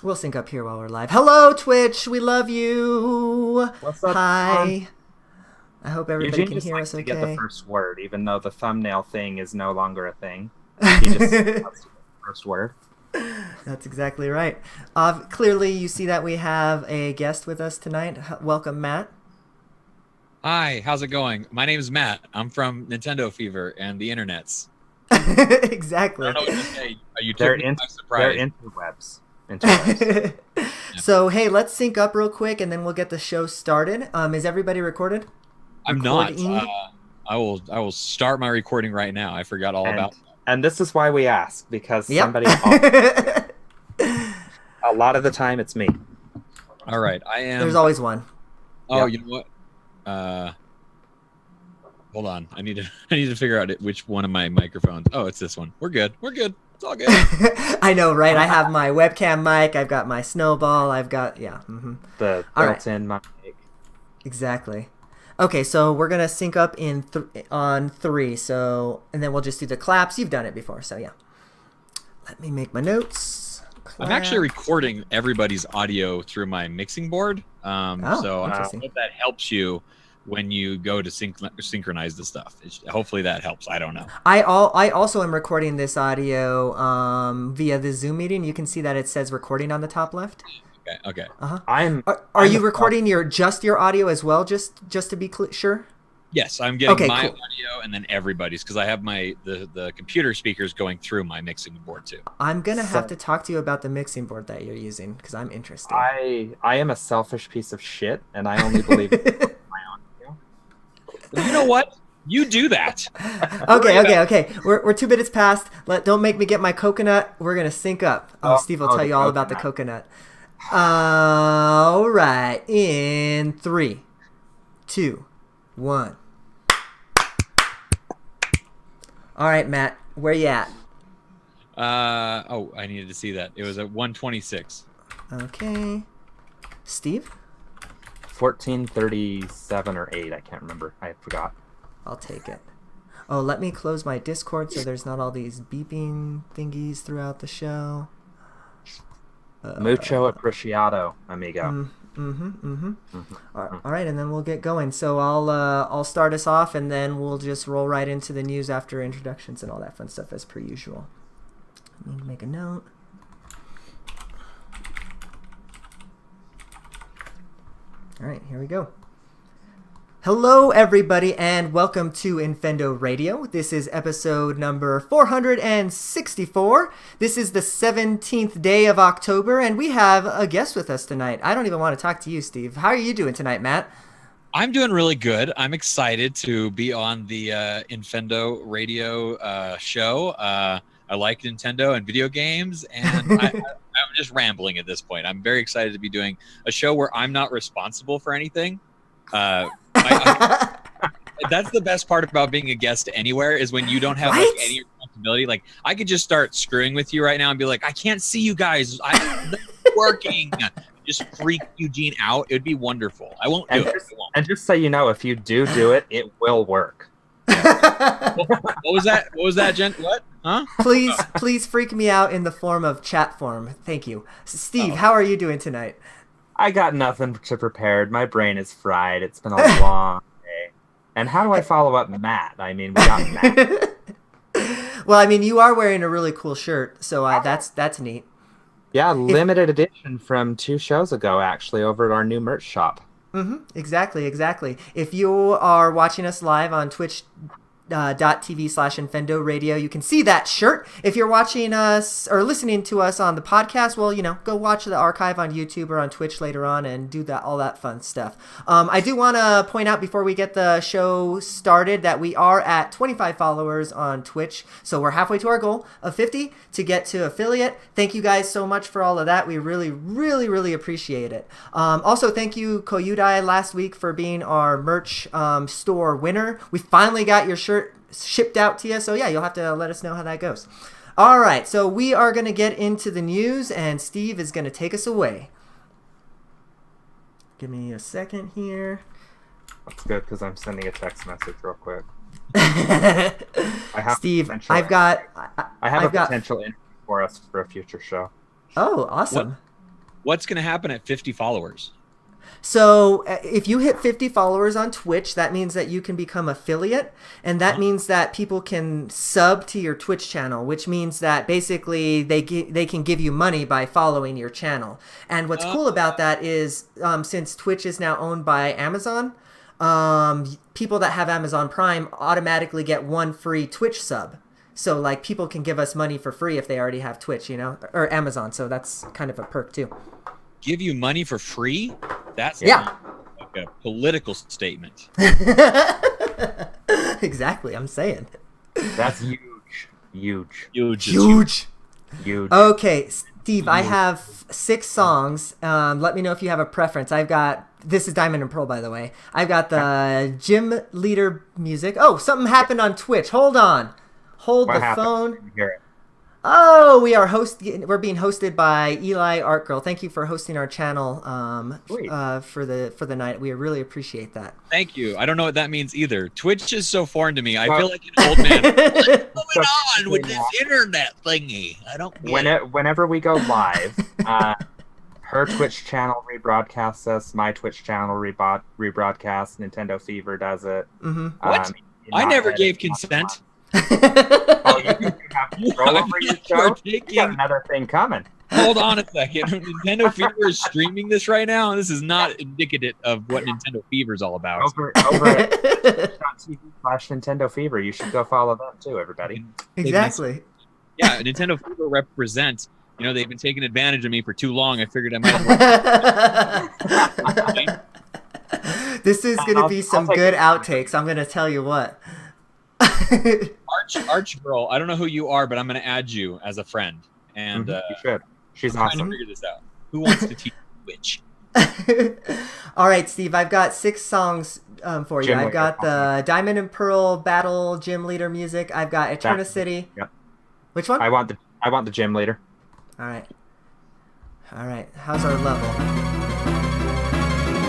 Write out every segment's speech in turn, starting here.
We'll sync up here while we're live. Hello, Twitch. We love you. What's up, Hi. I hope everybody Eugene can just hear likes us to get the okay. first word, even though the thumbnail thing is no longer a thing. He just wants to get the first word. That's exactly right. Clearly, you see that we have a guest with us tonight. Welcome, Matt. Hi, how's it going? My name is Matt. I'm from Nintendo Fever and the internets. Exactly. I don't know what to say. You They're took me by they're surprise. interwebs. Interwebs. So, hey, let's sync up real quick and then we'll get the show started. Is everybody recorded? I'm not. Recording? I will start my recording right now. I forgot all about that. And this is why we ask, because Yep. somebody a lot of the time it's me. All right, I am. There's always one. Oh, Yep. you know what? Hold on. I need to figure out which one of my microphones. Oh, it's this one. We're good. It's all good. I know, right? I have my webcam mic. I've got my snowball. I've got, yeah. Mm-hmm. The All right. built-in mic. Exactly. Okay, so we're gonna sync up on 3. So, and then we'll just do the claps. You've done it before, so yeah. Let me make my notes. I'm actually recording everybody's audio through my mixing board. So I interesting. hope that helps you when you go to synchronize the stuff. Hopefully that helps. I don't know. I also am recording this audio via the Zoom meeting. You can see that it says recording on the top left. Okay. Are you recording your audio as well? Just to be sure. Yes, I'm getting my cool. audio and then everybody's, because I have the computer speakers going through my mixing board too. I'm gonna have to talk to you about the mixing board that you're using because I'm interested. I am a selfish piece of shit, and I only believe in my audio. You know what? You do that. Okay. We're 2 minutes past. Don't make me get my coconut. We're gonna sync up. Steve will tell you all about the coconut. All right, in 3, 2, 1. All right, Matt, where you at? I needed to see that. It was at 126. Okay. Steve? 1437 or 8, I can't remember. I forgot. I'll take it. Oh, let me close my Discord so there's not all these beeping thingies throughout the show. Mucho apreciado, amigo. All right, and then we'll get going. So I'll start us off, and then we'll just roll right into the news after introductions and all that fun stuff as per usual. Let me make a note. All right, here we go. Hello, everybody, and welcome to Infendo Radio. This is episode number 464. This is the 17th day of October, and we have a guest with us tonight. I don't even want to talk to you, Steve. How are you doing tonight, Matt? I'm doing really good. I'm excited to be on the Infendo Radio show. I like Nintendo and video games, and I'm just rambling at this point. I'm very excited to be doing a show where I'm not responsible for anything. That's the best part about being a guest anywhere, is when you don't have like any responsibility. Like, I could just start screwing with you right now and be like, I can't see you guys. I'm working. Just freak Eugene out. It would be wonderful. I won't do it. And just so you know, if you do it, it will work. What was that, Jen? What? Huh? Please freak me out in the form of chat form. Thank you. Steve, how are you doing tonight? I got nothing to prepared. My brain is fried. It's been a long day. And how do I follow up Matt? I mean, we got Matt. Well, I mean, you are wearing a really cool shirt, so that's neat. Yeah, limited edition from 2 shows ago, actually, over at our new merch shop. Exactly. If you are watching us live on Twitch .tv/Infendo Radio, you can see that shirt. If you're watching us or listening to us on the podcast, well, go watch the archive on YouTube or on Twitch later on and do all that fun stuff. I do want to point out before we get the show started that we are at 25 followers on Twitch, so we're halfway to our goal of 50 to get to affiliate. Thank you guys so much for all of that. We really, really, really appreciate it. Also, thank you, Koyudai, last week for being our merch store winner. We finally got your shirt shipped out to you, so yeah, you'll have to let us know how that goes. All right, so we are going to get into the news, and Steve is going to take us away. Give me a second here. That's good, because I'm sending a text message real quick. Steve, I have a potential interview for us for a future show. Oh, awesome. What's going to happen at 50 followers? So if you hit 50 followers on Twitch, that means that you can become affiliate, and that means that people can sub to your Twitch channel, which means that basically they can give you money by following your channel. And what's cool about that is since Twitch is now owned by Amazon, people that have Amazon Prime automatically get one free Twitch sub. So like people can give us money for free if they already have Twitch, or Amazon. So that's kind of a perk too. Give you money for free? That's like a political statement. Exactly, I'm saying. That's huge. Okay, Steve, I have 6 songs. Let me know if you have a preference. This is Diamond and Pearl, by the way. I've got the gym leader music. Oh, something happened on Twitch. Hold on. Hold What the happened? phone. Hear it. Oh, we're being hosted by Eli Art Girl. Thank you for hosting our channel for the night. We really appreciate that. Thank you. I don't know what that means either. Twitch is so foreign to me. I feel like an old man. What's going on with this internet thingy? I don't get it. Whenever we go live, her Twitch channel rebroadcasts us. My Twitch channel rebroadcasts. Nintendo Fever does it. What? I never gave consent. Oh, you have control over your show? You got another thing coming. Hold on a second. Nintendo Fever is streaming this right now. This is not indicative of what Nintendo Fever is all about. Over at TV/Nintendo Fever. You should go follow them too, everybody. Exactly. Yeah, Nintendo Fever represents. They've been taking advantage of me for too long. I figured I might as well. This is going to be some good outtakes. I'm going to tell you what. Arch Girl, I don't know who you are, but I'm going to add you as a friend. And you should. She's I'm awesome. trying to figure this out. Who wants to teach Twitch? All right, Steve, I've got 6 songs for you. Gym I've leader, got the Diamond and Pearl Battle Gym Leader music. I've got Eternity. Yep. Which one? I want the gym leader. All right. How's our level? A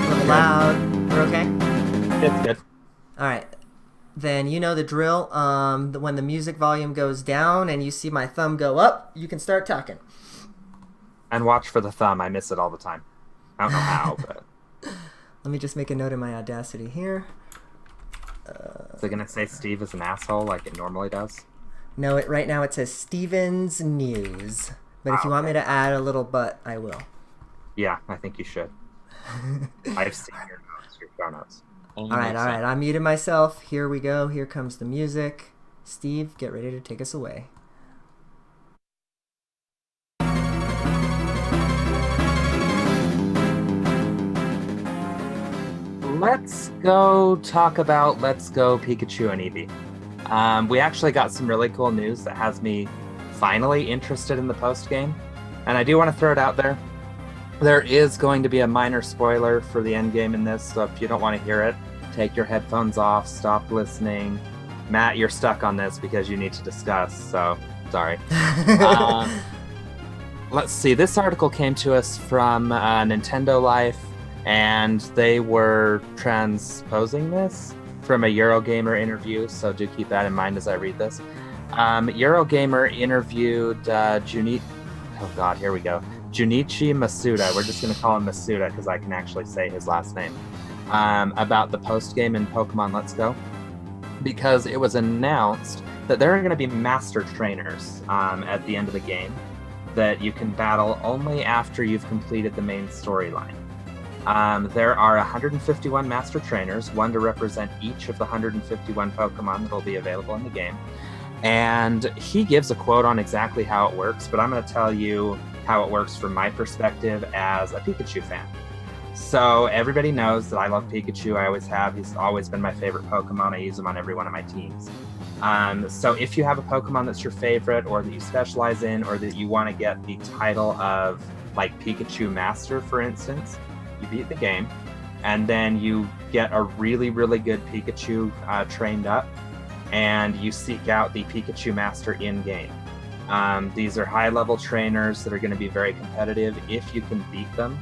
little loud. We're okay? It's good. All right. Then you know the drill. When the music volume goes down and you see my thumb go up, you can start talking. And watch for the thumb. I miss it all the time. I don't know how, but... Let me just make a note in my Audacity here. Is it going to say Steve is an asshole like it normally does? No, right now it says Steven's News. But if you want me to add a little but, I will. Yeah, I think you should. I've seen your show notes. All right. I muted myself. Here we go. Here comes the music. Steve, get ready to take us away. Let's go talk about Let's Go Pikachu and Eevee. We actually got some really cool news that has me finally interested in the post game, and I do want to throw it out there. There is going to be a minor spoiler for the end game in this, so if you don't want to hear it, take your headphones off, stop listening. Matt, you're stuck on this because you need to discuss, so sorry. Let's see, this article came to us from Nintendo Life, and they were transposing this from a Eurogamer interview, so do keep that in mind as I read this. Eurogamer interviewed Junichi Masuda, we're just going to call him Masuda because I can actually say his last name, about the post-game in Pokemon Let's Go, because it was announced that there are going to be master trainers at the end of the game that you can battle only after you've completed the main storyline. There are 151 master trainers, one to represent each of the 151 Pokemon that will be available in the game. And he gives a quote on exactly how it works, but I'm going to tell you how it works from my perspective as a Pikachu fan. So everybody knows that I love Pikachu. I always have. He's always been my favorite Pokemon. I use him on every one of my teams. So if you have a Pokemon that's your favorite, or that you specialize in, or that you want to get the title of, like, Pikachu Master, for instance, you beat the game, and then you get a really, really good Pikachu trained up, and you seek out the Pikachu Master in-game. These are high-level trainers that are going to be very competitive if you can beat them.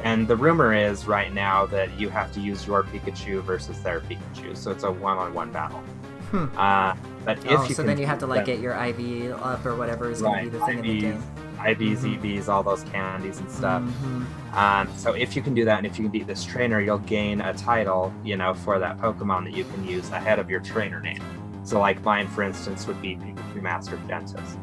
And the rumor is right now that you have to use your Pikachu versus their Pikachu, so it's a one-on-one battle. But if you so then you have to like get your IV up or whatever is going to be the thing in the game. IVs, EVs, all those candies and stuff. So if you can do that, and if you can beat this trainer, you'll gain a title, for that Pokemon that you can use ahead of your trainer name. So like mine, for instance, would be Pikachu Master Dentist.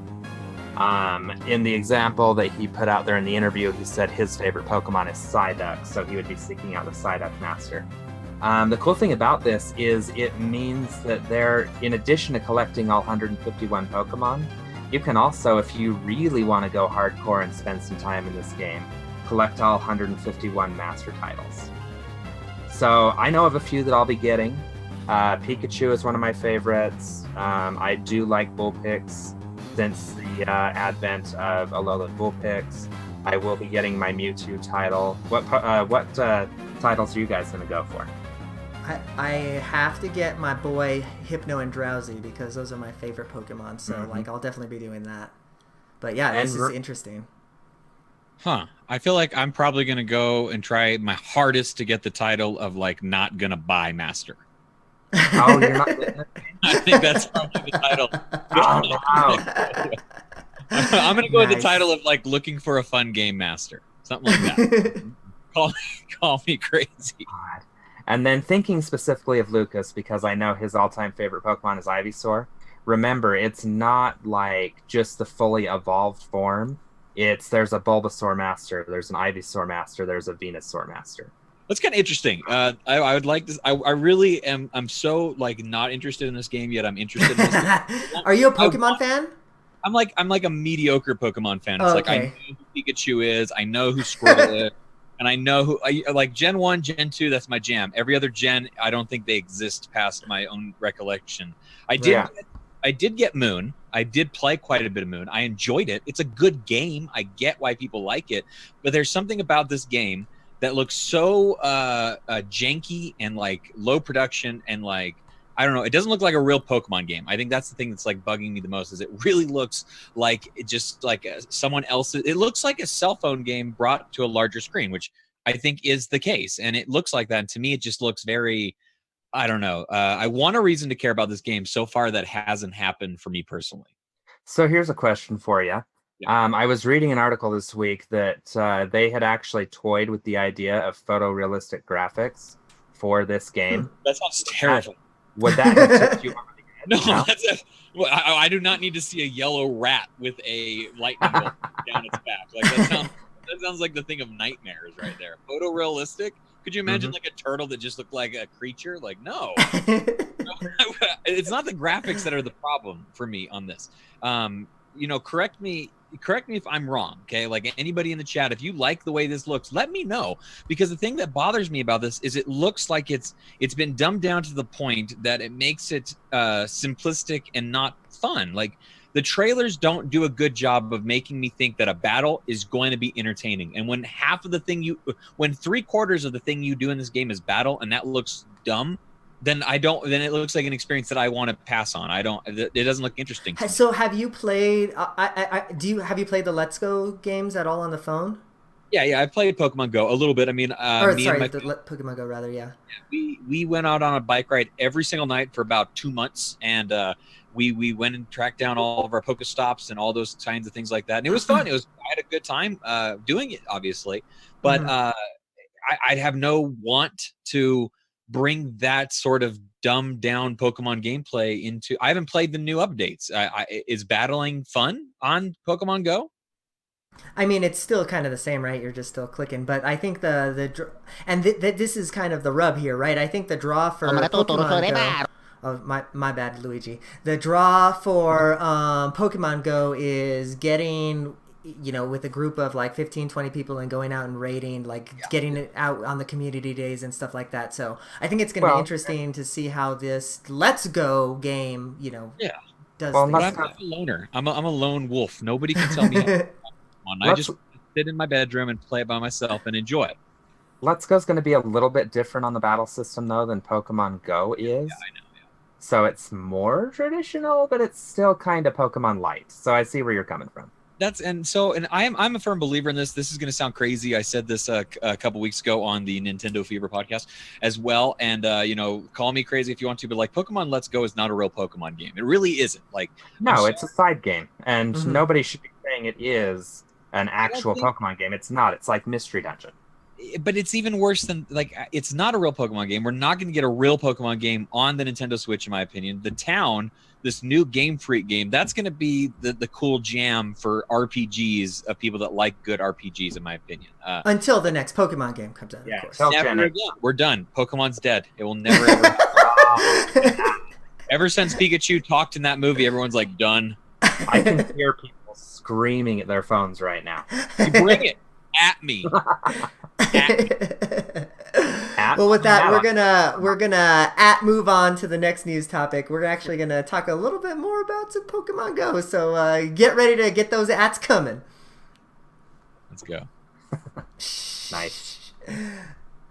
In the example that he put out there in the interview, he said his favorite Pokemon is Psyduck, so he would be seeking out the Psyduck Master. The cool thing about this is it means that in addition to collecting all 151 Pokemon, you can also, if you really want to go hardcore and spend some time in this game, collect all 151 Master titles. So I know of a few that I'll be getting. Pikachu is one of my favorites. I do like Vulpix. Since the advent of Alolan Vulpix, I will be getting my Mewtwo title. What titles are you guys going to go for? I have to get my boy Hypno and Drowsy because those are my favorite Pokemon. So I'll definitely be doing that. But yeah, this is interesting. Huh. I feel like I'm probably going to go and try my hardest to get the title of not going to buy Master. Oh, you're not getting it? I think that's probably the title. Oh, wow. I'm going to go with the title of looking for a fun game master. Something like that. Call me crazy. God. And then thinking specifically of Lucas, because I know his all-time favorite Pokemon is Ivysaur. Remember, it's not just the fully evolved form. There's a Bulbasaur Master, there's an Ivysaur Master, there's a Venusaur Master. That's kind of interesting. I would like this. I really am. I'm so not interested in this game yet. I'm interested in this game. Are you a Pokemon fan? I'm like a mediocre Pokemon fan. It's okay. I know who Pikachu is. I know who Squirtle is. And I know who Gen 1, Gen 2, that's my jam. Every other gen, I don't think they exist past my own recollection. I did get Moon. I did play quite a bit of Moon. I enjoyed it. It's a good game. I get why people like it. But there's something about this game that looks so janky and low production and I don't know. It doesn't look like a real Pokemon game. I think that's the thing that's bugging me the most is it really looks like someone else's. It looks like a cell phone game brought to a larger screen, which I think is the case. And it looks like that. And to me, it just looks very, I don't know. I want a reason to care about this game. So far, that hasn't happened for me personally. So here's a question for you. Yeah. I was reading an article this week that they had actually toyed with the idea of photorealistic graphics for this game. That sounds terrible. Would that have tipped you over the edge? No, I do not need to see a yellow rat with a lightning bolt down its back. That sounds like the thing of nightmares right there. Photorealistic? Could you imagine a turtle that just looked like a creature? No. It's not the graphics that are the problem for me on this. Correct me if I'm wrong, okay? Anybody in the chat, if you like the way this looks, let me know. Because the thing that bothers me about this is it looks like it's been dumbed down to the point that it makes it simplistic and not fun. The trailers don't do a good job of making me think that a battle is going to be entertaining. And when when 3/4 of the thing you do in this game is battle and that looks dumb, then it looks like an experience that I want to pass on. It doesn't look interesting. So have you played have you played the Let's Go games at all on the phone? Yeah, I played Pokemon Go a little bit. I mean, Pokemon Go rather, yeah. We went out on a bike ride every single night for about 2 months, and we went and tracked down all of our Pokestops and all those kinds of things like that. And it was fun. I had a good time doing it, obviously, but I'd have no want to bring that sort of dumbed down Pokemon gameplay into. I haven't played the new updates. Is battling fun on Pokemon Go? I mean, it's still kind of the same, right? You're just still clicking, but I think this is kind of the rub here, right? I think the draw for Pokemon Go. Oh, my bad, Luigi. The draw for Pokemon Go is getting, with a group of 15, 20 people and going out and raiding, getting it out on the community days and stuff like that. So I think it's going to be interesting to see how this Let's Go game, does. Well, I'm a loner. I'm a lone wolf. Nobody can tell me. I just sit in my bedroom and play it by myself and enjoy it. Let's Go's going to be a little bit different on the battle system, though, than Pokemon Go is. Yeah, I know. Yeah. So it's more traditional, but it's still kind of Pokemon Light. So I see where you're coming from. I'm a firm believer in this. This is going to sound crazy. I said this a couple weeks ago on the Nintendo Fever podcast as well. And, call me crazy if you want to, but Pokemon Let's Go is not a real Pokemon game. It really isn't. No, it's a side game. And nobody should be saying it is an actual think- Pokemon game. It's not. It's like Mystery Dungeon. But it's even worse than it's not a real Pokemon game. We're not going to get a real Pokemon game on the Nintendo Switch, in my opinion. The Town, this new Game Freak game, that's going to be the cool jam for RPGs of people that like good RPGs, in my opinion. Until the next Pokemon game comes out, Yeah, of course. Never again. We're done. Pokemon's dead. It will never ever happen. Ever since Pikachu talked in that movie, everyone's like, done. I can hear people screaming at their phones right now. You bring it at me. Well, with that, we're gonna move on to the next news topic. We're actually gonna talk a little bit more about some Pokemon Go. So get ready to get those ats coming. Let's go. Nice.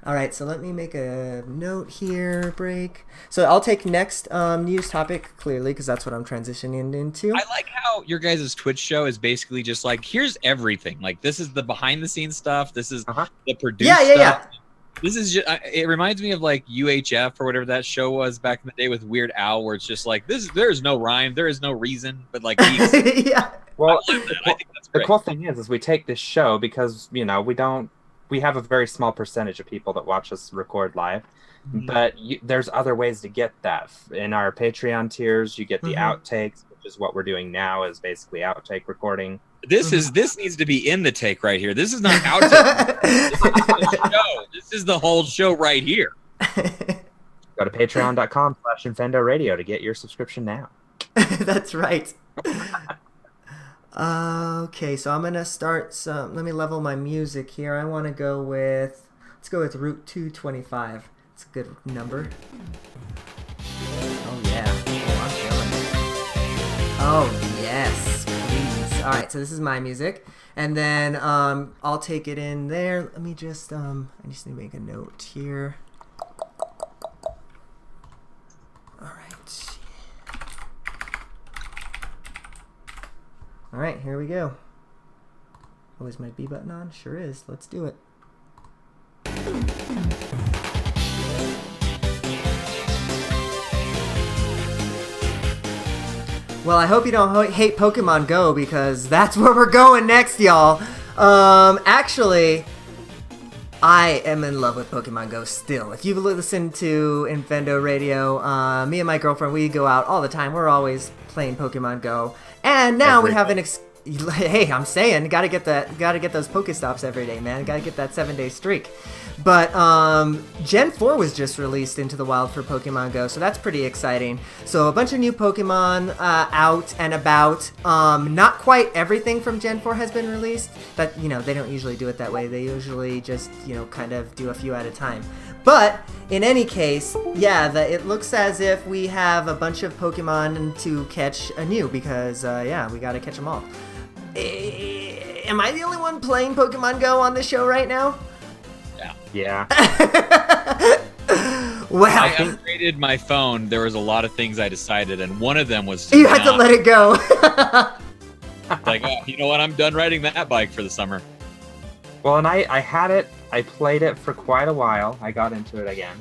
All right, so let me make a note here. Break. So I'll take next news topic clearly because that's what I'm transitioning into. I like how your guys' Twitch show is basically just like, here's everything. Like, this is the behind the scenes stuff. This is the produced stuff. Yeah. This is just, it reminds me of like UHF or whatever that show was back in the day with Weird Al, where it's just like, there's no rhyme, there is no reason, but like, Yeah. Well, I think that's the great. cool thing is we take this show because, we have a very small percentage of people that watch us record live, but there's other ways to get that. In our Patreon tiers, you get the outtakes, which is what we're doing now, is basically outtake recording. This needs to be in the take right here. This is not outtake. This is the show. This is the whole show right here. Go to patreon.com/Infendo Radio to get your subscription now. That's right. Okay, so I'm gonna start some. Let me level my music here. I want to go with. Let's go with Route 225. It's a good number. Oh yeah. Oh, I'm feeling it. Oh yes, please. All right, so this is my music, and then I'll take it in there. Let me just I just need to make a note here. All right, here we go. Oh, is my B button on? Sure is. Let's do it. Well, I hope you don't hate Pokemon Go because that's where we're going next, y'all. Actually, I am in love with Pokemon Go still. If you've listened to Infendo Radio, me and my girlfriend, we go out all the time. We're always playing Pokemon Go. And now we have hey, I'm saying, gotta get those Pokestops every day, man. Gotta get that 7-day streak. But Gen 4 was just released into the wild for Pokemon Go, so that's pretty exciting. So a bunch of new Pokemon out and about. Not quite everything from Gen 4 has been released. That, they don't usually do it that way. They usually just, kind of do a few at a time. But in any case, yeah, it looks as if we have a bunch of Pokemon to catch anew because, we gotta catch them all. Am I the only one playing Pokemon Go on this show right now? Yeah. Well, I upgraded my phone. There was a lot of things I decided, and one of them was you had to let it go. Like, oh, you know what? I'm done riding that bike for the summer. Well, and I had it. I played it for quite a while. I got into it again.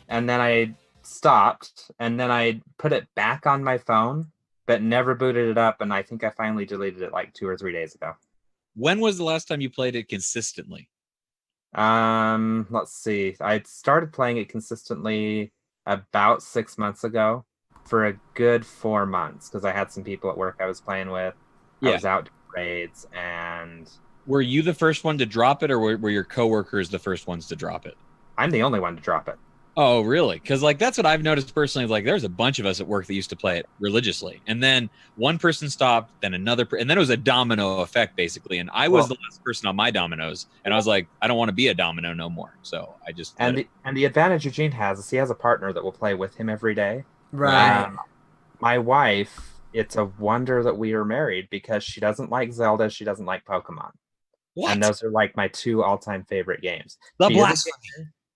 And then I stopped. And then I put it back on my phone, but never booted it up. And I think I finally deleted it like 2 or 3 days ago. When was the last time you played it consistently? Let's see. I started playing it consistently about 6 months ago for a good 4 months because I had some people at work I was playing with. I was out doing raids, and were you the first one to drop it, or were your coworkers the first ones to drop it? I'm the only one to drop it. Oh, really? Because that's what I've noticed personally. Like, there's a bunch of us at work that used to play it religiously, and then one person stopped, then another, and then it was a domino effect basically. And I was the last person on my dominoes, and I was like, I don't want to be a domino no more. So I just and the advantage Eugene has is he has a partner that will play with him every day. Right. My wife, it's a wonder that we are married because she doesn't like Zelda, she doesn't like Pokemon. What? And those are like my 2 all-time favorite games.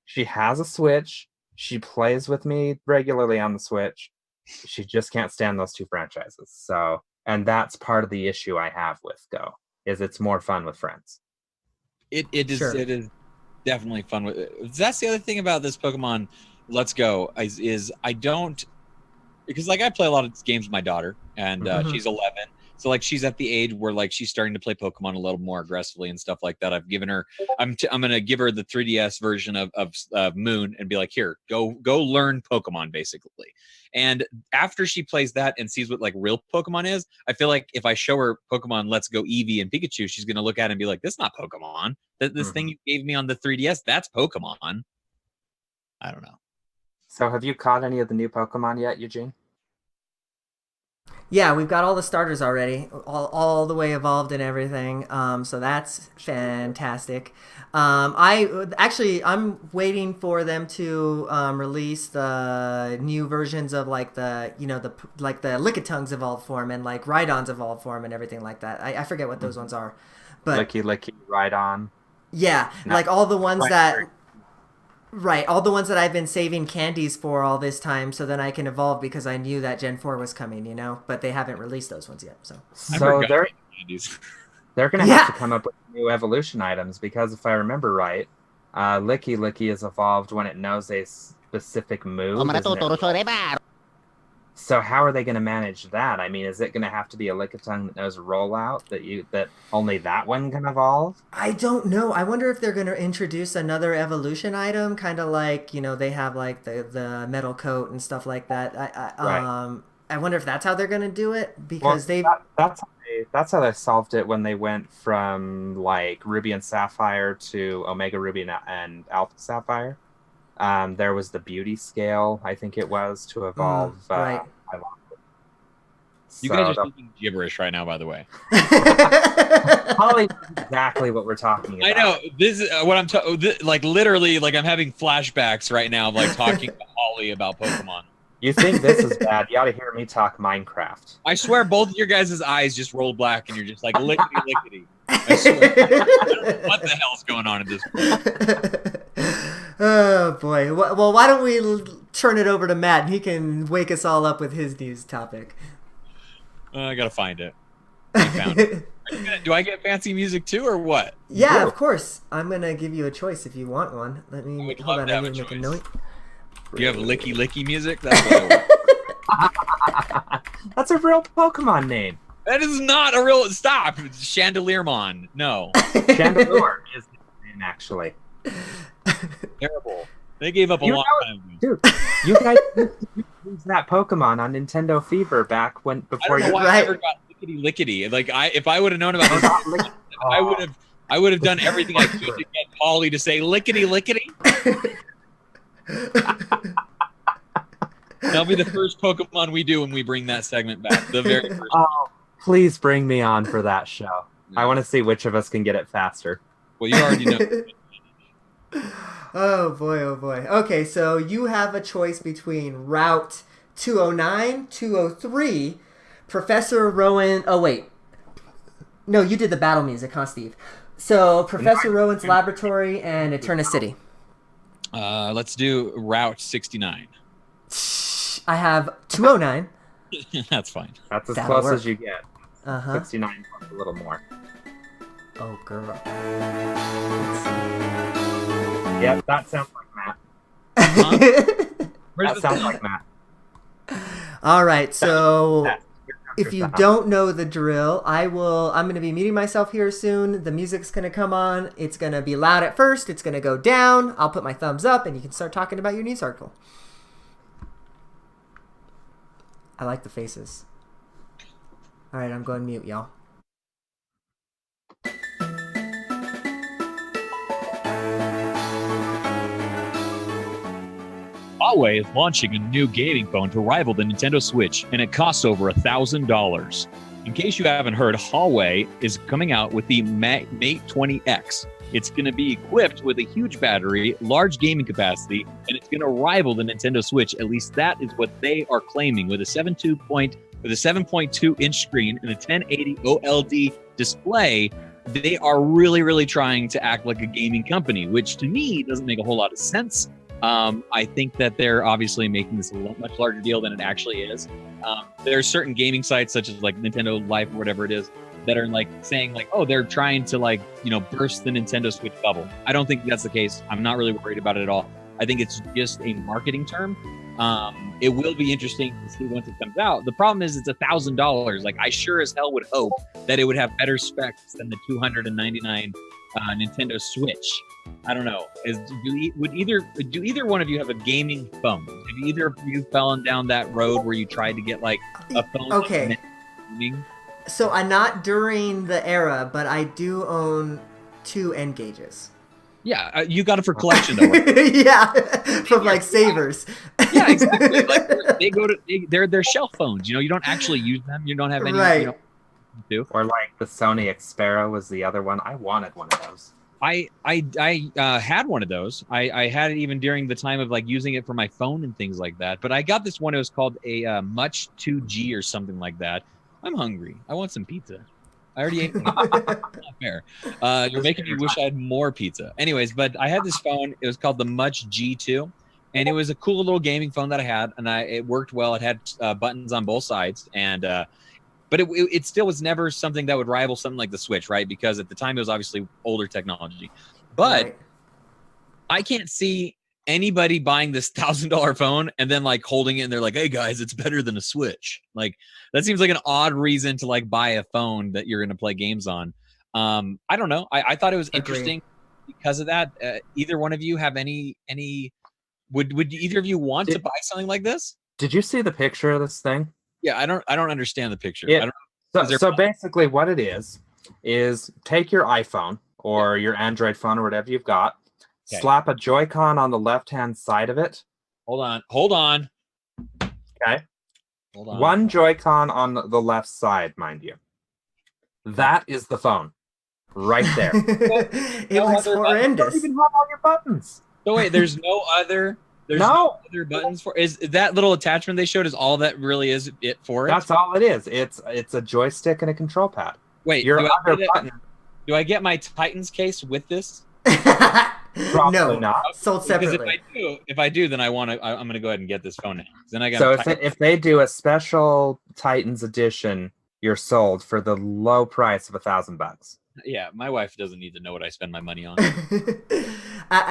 She has a Switch. She plays with me regularly on the Switch. She just can't stand those 2 franchises. So, and that's part of the issue I have with Go, is it's more fun with friends. It is Sure. It is definitely fun with. That's the other thing about this Pokemon Let's Go is I don't, because like I play a lot of games with my daughter, and she's 11. So like she's at the age where like she's starting to play Pokemon a little more aggressively and stuff like that. I've given her, I'm gonna give her the 3DS version of Moon and be like, here, go learn Pokemon basically. And after she plays that and sees what like real Pokemon is, I feel like if I show her Pokemon Let's Go Eevee and Pikachu, she's gonna look at it and be like, this is not Pokemon. This thing you gave me on the 3DS, that's Pokemon. I don't know. So have you caught any of the new Pokemon yet, Eugene? Yeah, we've got all the starters already, all the way evolved and everything. So that's fantastic. I'm waiting for them to release the new versions of like the Lickitungs evolved form and like Rhydon's evolved form and everything like that. I forget what those ones are, but Licky, Rhydon. Yeah, like all the ones that. Right, all the ones that I've been saving candies for all this time so then I can evolve because I knew that Gen 4 was coming, you know? But they haven't released those ones yet, so... they're going to have to come up with new evolution items because if I remember right, Licky is evolved when it knows a specific move. So how are they going to manage that? I mean, is it going to have to be a Lickitung that knows rollout that only that one can evolve? I don't know. I wonder if they're going to introduce another evolution item, kind of like, you know, they have like the metal coat and stuff like that. I wonder if that's how they're going to do it because that's how they solved it when they went from like Ruby and Sapphire to Omega Ruby and Alpha Sapphire. There was the beauty scale, I think it was, to evolve. Right. You guys are speaking gibberish right now, by the way. Holly knows exactly what we're talking about. I know. This is what I'm like literally, like I'm having flashbacks right now of like talking to Holly about Pokemon. You think this is bad? You ought to hear me talk Minecraft. I swear both of your guys' eyes just rolled black and you're just like lickety. I swear. I don't know what the hell's going on at this point? Oh boy. Well, why don't we turn it over to Matt and he can wake us all up with his news topic. I gotta find it. I found it. Do I get fancy music too, or what? Yeah, of course. I'm gonna give you a choice if you want one. Let me hold on. I need to make a note. You have licky music? That's what I That's a real Pokemon name. That is not a real. Stop, Chandeliermon. No. Chandelure is the name, actually. Terrible. They gave up a long time ago. Dude, you guys used that Pokemon on Nintendo Fever back before you. I never got lickety. Like if I would have known about this, I would have done everything I could to get Polly to say lickety. That'll be the first Pokemon we do when we bring that segment back. The very first. Oh, please bring me on for that show. I want to see which of us can get it faster. Well, you already know. Oh boy. Okay, so you have a choice between Route 209, 203, Professor Rowan. Oh wait, no, you did the battle music, huh, Steve? So Professor Rowan's laboratory and Eterna City. Let's do Route 69. I have 209. That's fine. That's as close as you get. 69 plus a little more. Oh, girl. Yep, that sounds like Matt. Huh? That sounds like Matt. All right, so if you don't know the drill, I'm going to be muting myself here soon. The music's going to come on. It's going to be loud at first. It's going to go down. I'll put my thumbs up, and you can start talking about your news article. I like the faces. All right, I'm going mute, y'all. Huawei is launching a new gaming phone to rival the Nintendo Switch, and it costs over $1,000. In case you haven't heard, Huawei is coming out with the Mate 20X. It's going to be equipped with a huge battery, large gaming capacity, and it's going to rival the Nintendo Switch. At least that is what they are claiming. With a 7.2-inch screen and a 1080 OLED display, they are really trying to act like a gaming company, which to me doesn't make a whole lot of sense. I think that they're obviously making this a much larger deal than it actually is. There are certain gaming sites such as like Nintendo Life or whatever it is that are like saying like, oh, they're trying to like, burst the Nintendo Switch bubble. I don't think that's the case. I'm not really worried about it at all. I think it's just a marketing term. It will be interesting to see once it comes out. The problem is it's $1,000. Like, I sure as hell would hope that it would have better specs than the $299 Nintendo Switch. I don't know. Do either one of you have a gaming phone? Have either of you fallen down that road where you tried to get like a phone? Okay. So I'm not during the era, but I do own 2 N gauges. Yeah, you got it for collection though. Right? Yeah, from like Savers. Yeah, exactly. Like they're shelf phones. You don't actually use them. You don't have any. Right. Or like the Sony Xperia was the other one. I wanted one of those. I had one of those. I had it even during the time of like using it for my phone and things like that. But I got this one. It was called a Much 2G or something like that. I'm hungry. I want some pizza. I already ate one. Not fair. You're making me wish I had more pizza. Anyways, but I had this phone. It was called the Much G2, and it was a cool little gaming phone that I had, and it worked well. It had buttons on both sides, and but it still was never something that would rival something like the Switch, right? Because at the time it was obviously older technology. But right. I can't see anybody buying this $1,000 phone and then like holding it and they're like, hey guys, it's better than a Switch. Like that seems like an odd reason to like buy a phone that you're going to play games on. I don't know. I thought it was interesting because of that. Either one of you have any would either of you want to buy something like this? Did you see the picture of this thing? Yeah, I don't understand the picture. I don't, so basically what it is take your iPhone or your Android phone or whatever you've got. Okay. Slap a Joy-Con on the left-hand side of it. Hold on. Okay. Hold on. One Joy-Con on the left side, mind you. That is the phone. Right there. It looks horrendous. You don't even have all your buttons. So wait, there's no other buttons for is that little attachment they showed is all that really is it for it? That's all it is. It's a joystick and a control pad. Wait, your other button. Do I get my Titans case with this? Probably not. Sold separately. Because if I do, then I'm gonna go ahead and get this phone now. Then I got. So if they do a special Titans edition, you're sold for the low price of $1,000. Yeah, my wife doesn't need to know what I spend my money on.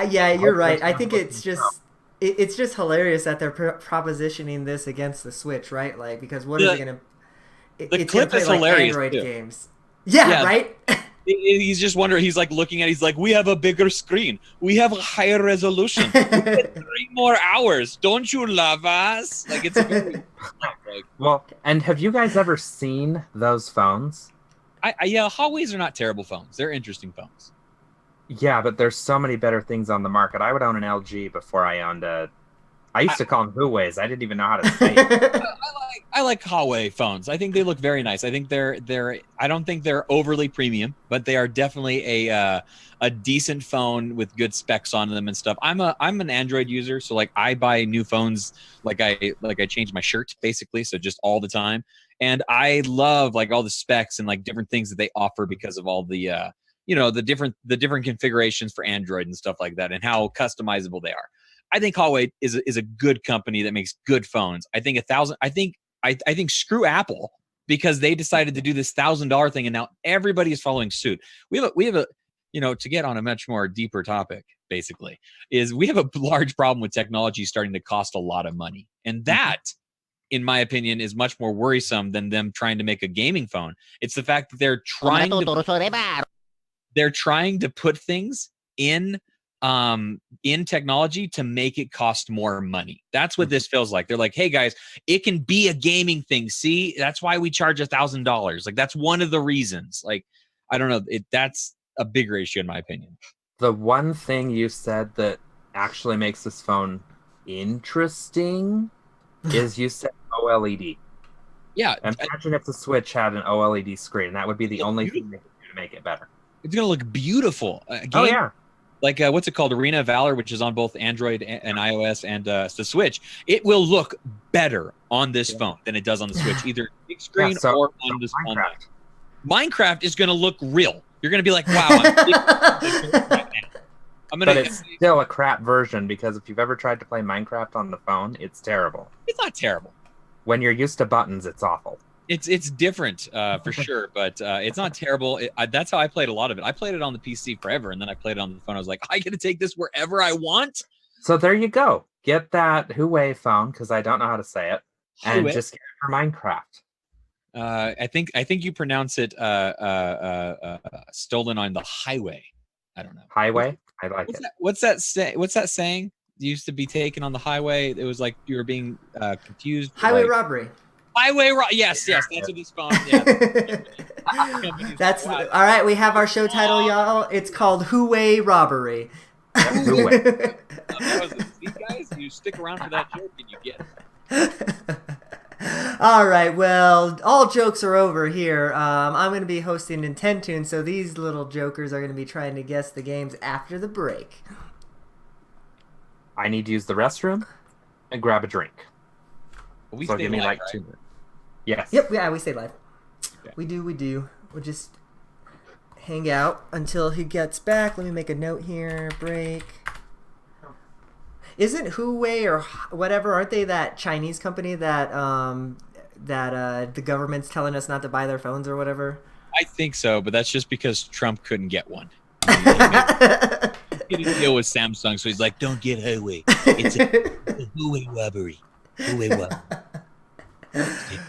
Yeah, you're right. I think it's just hilarious that they're propositioning this against the Switch, right? Like because what is it gonna? The clip is hilarious. Android games. Yeah, right. He's just wondering. He's like looking at. He's like, we have a bigger screen. We have a higher resolution. We get 3 more hours. Don't you love us? Like it's very. Well, and have you guys ever seen those phones? Yeah, Huawei's are not terrible phones. They're interesting phones. Yeah, but there's so many better things on the market. I would own an LG before I owned a. I used to call them Huawei's. I didn't even know how to say it. I like Huawei phones. I think they look very nice. I think they're. I don't think they're overly premium, but they are definitely a decent phone with good specs on them and stuff. I'm an Android user, so like I buy new phones like I change my shirt basically, so just all the time. And I love like all the specs and like different things that they offer because of all the the different configurations for Android and stuff like that, and how customizable they are. I think Huawei is a good company that makes good phones. I think I think screw Apple because they decided to do this $1,000 thing, and now everybody is following suit. We have a to get on a much more deeper topic, basically, is we have a large problem with technology starting to cost a lot of money, and that, in my opinion, is much more worrisome than them trying to make a gaming phone. It's the fact that they're trying to put things in technology to make it cost more money. That's what this feels like. They're like, hey guys, it can be a gaming thing. See, that's why we charge $1,000. Like that's one of the reasons. Like, I don't know. That's a bigger issue in my opinion. The one thing you said that actually makes this phone interesting is you said OLED. Yeah. Imagine if the Switch had an OLED screen. That would be the only thing they could do to make it better. It's going to look beautiful. Oh, yeah. Like, what's it called? Arena of Valor, which is on both Android and iOS and the Switch. It will look better on this phone than it does on the Switch, either big screen or on this phone. Minecraft is going to look real. You're going to be like, wow. But it's still a crap version because if you've ever tried to play Minecraft on the phone, it's terrible. It's not terrible. When you're used to buttons, it's awful. It's different for sure, but it's not terrible. That's how I played a lot of it. I played it on the PC forever, and then I played it on the phone. I was like, I get to take this wherever I want. So there you go. get that Huawei phone, because I don't know how to say it, and Huawei? just get it for Minecraft. I think you pronounce it stolen on the highway. I don't know. Highway? I like it. What's that saying? It used to be taken on the highway. It was like you were being confused. Highway like, robbery. Yes, that's what this phone. Yeah. That's all right. We have our show title, y'all. It's called Huawei Robbery. Huawei. See, guys, you stick around for that joke and you get it. All right, well, all jokes are over here. I'm going to be hosting Nintendo, so these little jokers are going to be trying to guess the games after the break. I need to use the restroom and grab a drink. So give me live, like right? 2 minutes. Yes. Yep, yeah, we stay live. Okay. We do. We'll just hang out until he gets back. Let me make a note here. Break. Isn't Huawei or whatever, aren't they that Chinese company that the government's telling us not to buy their phones or whatever? I think so, but that's just because Trump couldn't get one. He didn't deal with Samsung, so he's like, "Don't get Huawei. It's a Huawei robbery. Huawei robbery."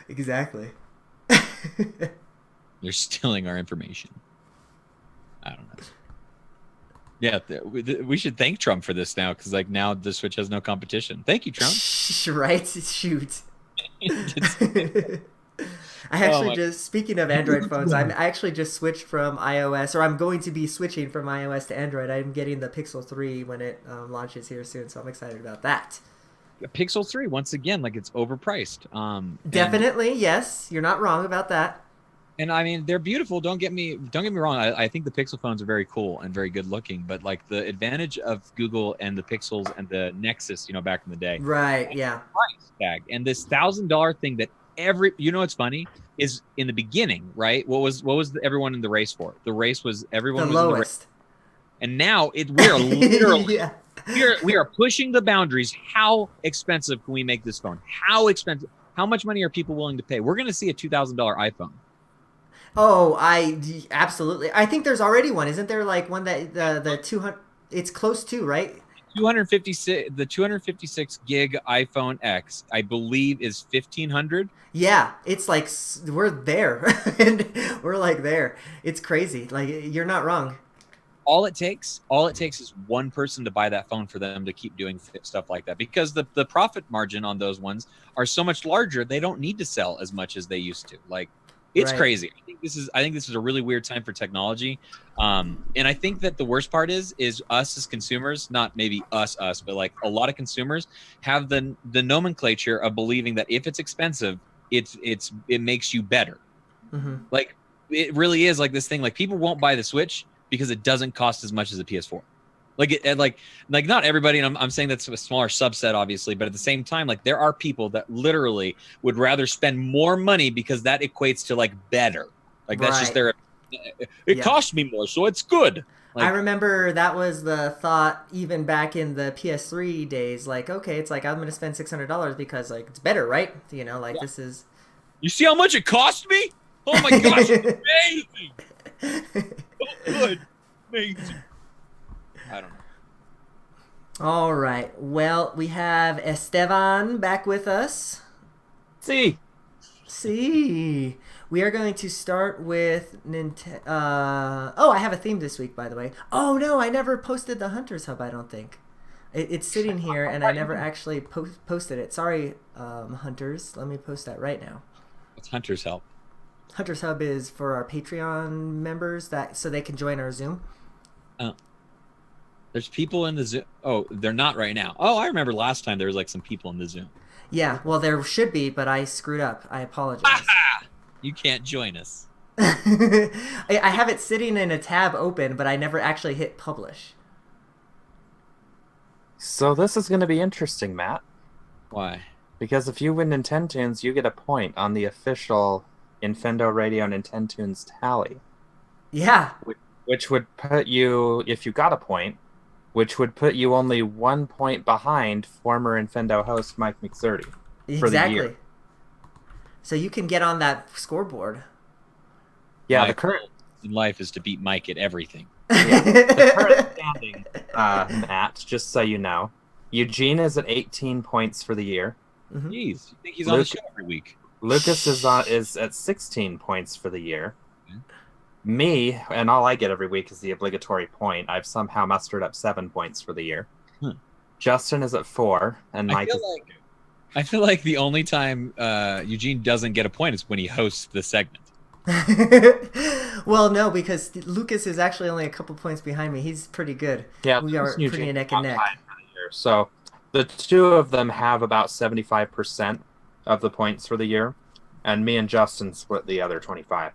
Exactly. They're stealing our information. I don't know. Yeah, we should thank Trump for this now, because like now the Switch has no competition. Thank you, Trump. Right? Shoot. I actually just, speaking of Android phones, I actually just switched from iOS, or I'm going to be switching from iOS to Android. I'm getting the Pixel 3 when it launches here soon, so I'm excited about that. Pixel 3, once again, like it's overpriced. Definitely, yes. You're not wrong about that. And I mean, they're beautiful. Don't get me wrong. I think the Pixel phones are very cool and very good looking. But like the advantage of Google and the Pixels and the Nexus, back in the day, Right? Yeah. Price tag and this $1,000 thing that what's funny is in the beginning, right? What was everyone in the race for? The race was everyone The was lowest. in the race. And now we are literally Yeah. we are pushing the boundaries. How expensive can we make this phone? How expensive? How much money are people willing to pay? We're going to see a $2,000 iPhone. Oh, absolutely. I think there's already one. Isn't there like one that the 200? It's close to, right? 256. The 256 gig iPhone X, I believe, is 1,500. Yeah, it's like we're there, and we're like there. It's crazy. Like you're not wrong. All it takes is one person to buy that phone for them to keep doing stuff like that, because the profit margin on those ones are so much larger. They don't need to sell as much as they used to. Like, it's Right. crazy. I think this is a really weird time for technology. And I think that the worst part is us as consumers, not maybe us, but like a lot of consumers have the nomenclature of believing that if it's expensive, it makes you better. Mm-hmm. Like, it really is like this thing. Like, people won't buy the Switch because it doesn't cost as much as a PS4. Like not everybody, and I'm saying that's a smaller subset, obviously, but at the same time, like there are people that literally would rather spend more money because that equates to like better. Like that's just Right. it Yeah. cost me more, so it's good. Like, I remember that was the thought even back in the PS3 days. Like, okay, it's like I'm going to spend $600 because like it's better, right? This is. you see how much it cost me? Oh my gosh, it's amazing! So good, amazing. I don't know. All right. Well, we have Esteban back with us. See. We are going to start with Nintendo. I have a theme this week, by the way. Oh no, I never posted the Hunters Hub. I don't think it's sitting here, and I never actually posted it. Sorry, Hunters. Let me post that right now. What's Hunter's Help? Hunters Hub is for our Patreon members so they can join our Zoom. There's people in the Zoom. Oh, they're not right now. Oh, I remember last time there was like some people in the Zoom. Yeah, well, there should be, but I screwed up. I apologize. You can't join us. I have it sitting in a tab open, but I never actually hit publish. So this is going to be interesting, Matt. Why? Because if you win Nintendo's, you get a point on the official Infendo Radio Nintendo's tally. Yeah. Which would put you, if you got a point, which would put you only 1 point behind former Infendo host Mike McSurdy for the year. So you can get on that scoreboard. Yeah, My the current goal in life is to beat Mike at everything. Yeah. The current standing, Matt, just so you know, Eugene is at 18 points for the year. Mm-hmm. Jeez, you think he's on the show every week? Lucas is at 16 points for the year. Me, and all I get every week is the obligatory point. I've somehow mustered up 7 points for the year. Justin is at 4, and Mike I feel like the only time Eugene doesn't get a point is when he hosts the segment. Well, no, because Lucas is actually only a couple points behind me. He's pretty good. Yeah, we are pretty neck and neck. So the two of them have about 75% of the points for the year, and me and Justin split the other 25.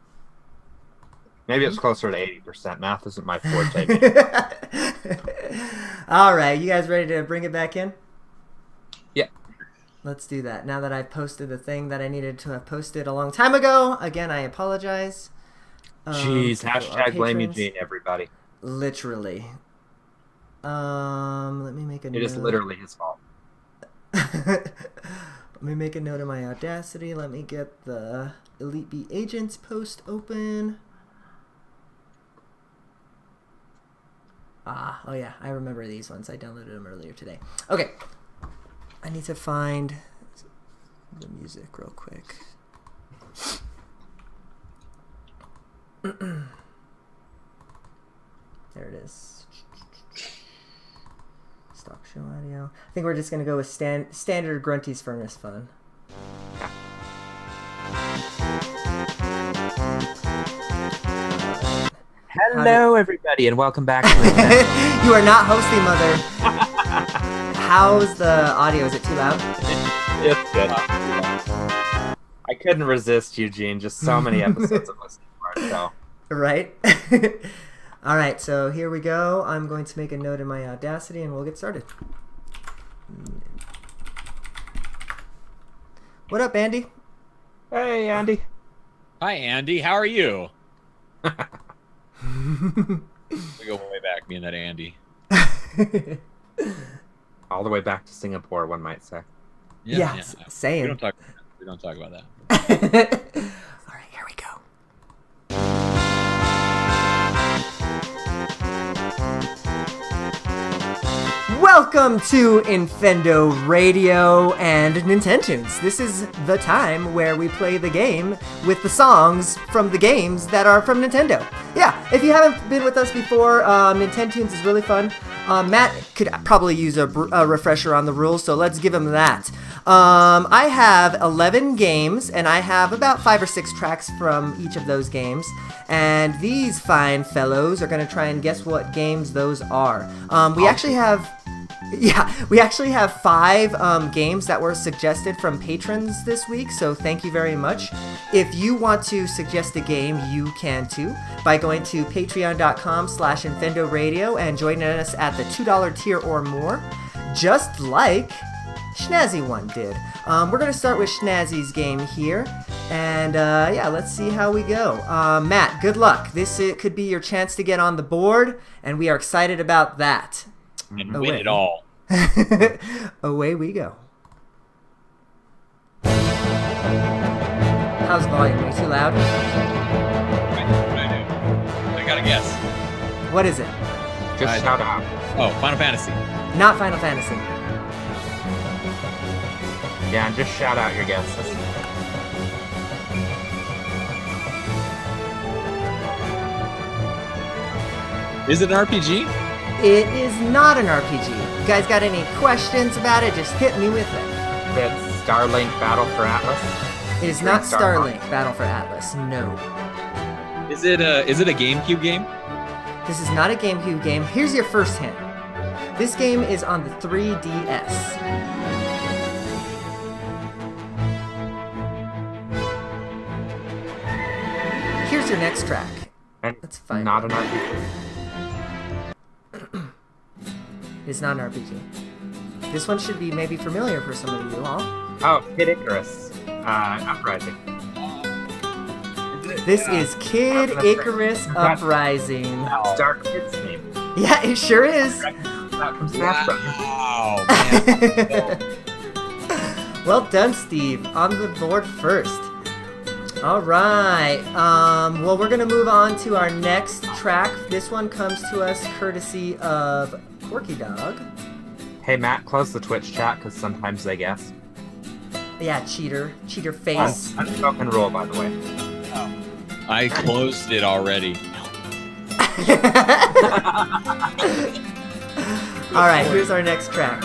Maybe it's closer to 80%. Math isn't my forte. All right, you guys ready to bring it back in? Yeah. Let's do that. Now that I've posted the thing that I needed to have posted a long time ago, again, I apologize. Jeez, hashtag blame Eugene, everybody. Literally. Let me make a note. It is literally his fault. Let me make a note of my Audacity. Let me get the Elite Beat Agents post open. Oh yeah, I remember these ones. I downloaded them earlier today. Okay. I need to find the music real quick. There it is. Stock show audio. I think we're just going to go with standard Grunty's Furnace Fun. Hello, everybody, and welcome back to Infendo. You are not hosting, mother. How's the audio? Is it too loud? It's good. I couldn't resist, Eugene. Just so many episodes of listening for it, so. Right? All right, so here we go. I'm going to make a note in my Audacity, and we'll get started. What up, Andy? Hey, Andy. Hi, Andy. How are you? We go way back, me and that Andy. All the way back to Singapore, one might say. Yeah. Saying. We don't talk about that. All right, here we go. Welcome to Infendo Radio and Nintendo's. This is the time where we play the game with the songs from the games that are from Nintendo. Yeah, if you haven't been with us before, Nintendo's is really fun. Matt could probably use a refresher on the rules, so let's give him that. I have 11 games, and I have about 5 or 6 tracks from each of those games. And these fine fellows are going to try and guess what games those are. We actually have 5 games that were suggested from patrons this week, so thank you very much. If you want to suggest a game, you can too by going to patreon.com/InfendoRadio and joining us at the $2 tier or more, just like Schnazzy one did. We're going to start with Schnazzy's game here, and let's see how we go. Matt, good luck. It could be your chance to get on the board, and we are excited about that. And win it all. Away we go. How's the volume? Are you too loud? I got a guess. What is it? Just shout out. Oh, Final Fantasy. Not Final Fantasy. Yeah, and just shout out your guesses. Is it an RPG? It is not an RPG. You guys got any questions about it? Just hit me with it. It's Starlink Battle for Atlas. It is not Starlink Battle for Atlas. No. Is it a GameCube game? This is not a GameCube game. Here's your first hint. This game is on the 3DS. Here's your next track. Let's find Not an RPG. It's not an RPG. This one should be maybe familiar for some of you all. Oh, Kid Icarus. Uprising. This is Kid Icarus Uprising. Dark Kid's name. Yeah, it sure is. From Smash Bros. Wow, man. Well done, Steve. On the board first. All right. Well, we're going to move on to our next track. This one comes to us courtesy of Porky Dog. Hey, Matt, close the Twitch chat because sometimes they guess. Yeah, cheater face. Unspoken rule, by the way. I closed it already. All right, here's our next track.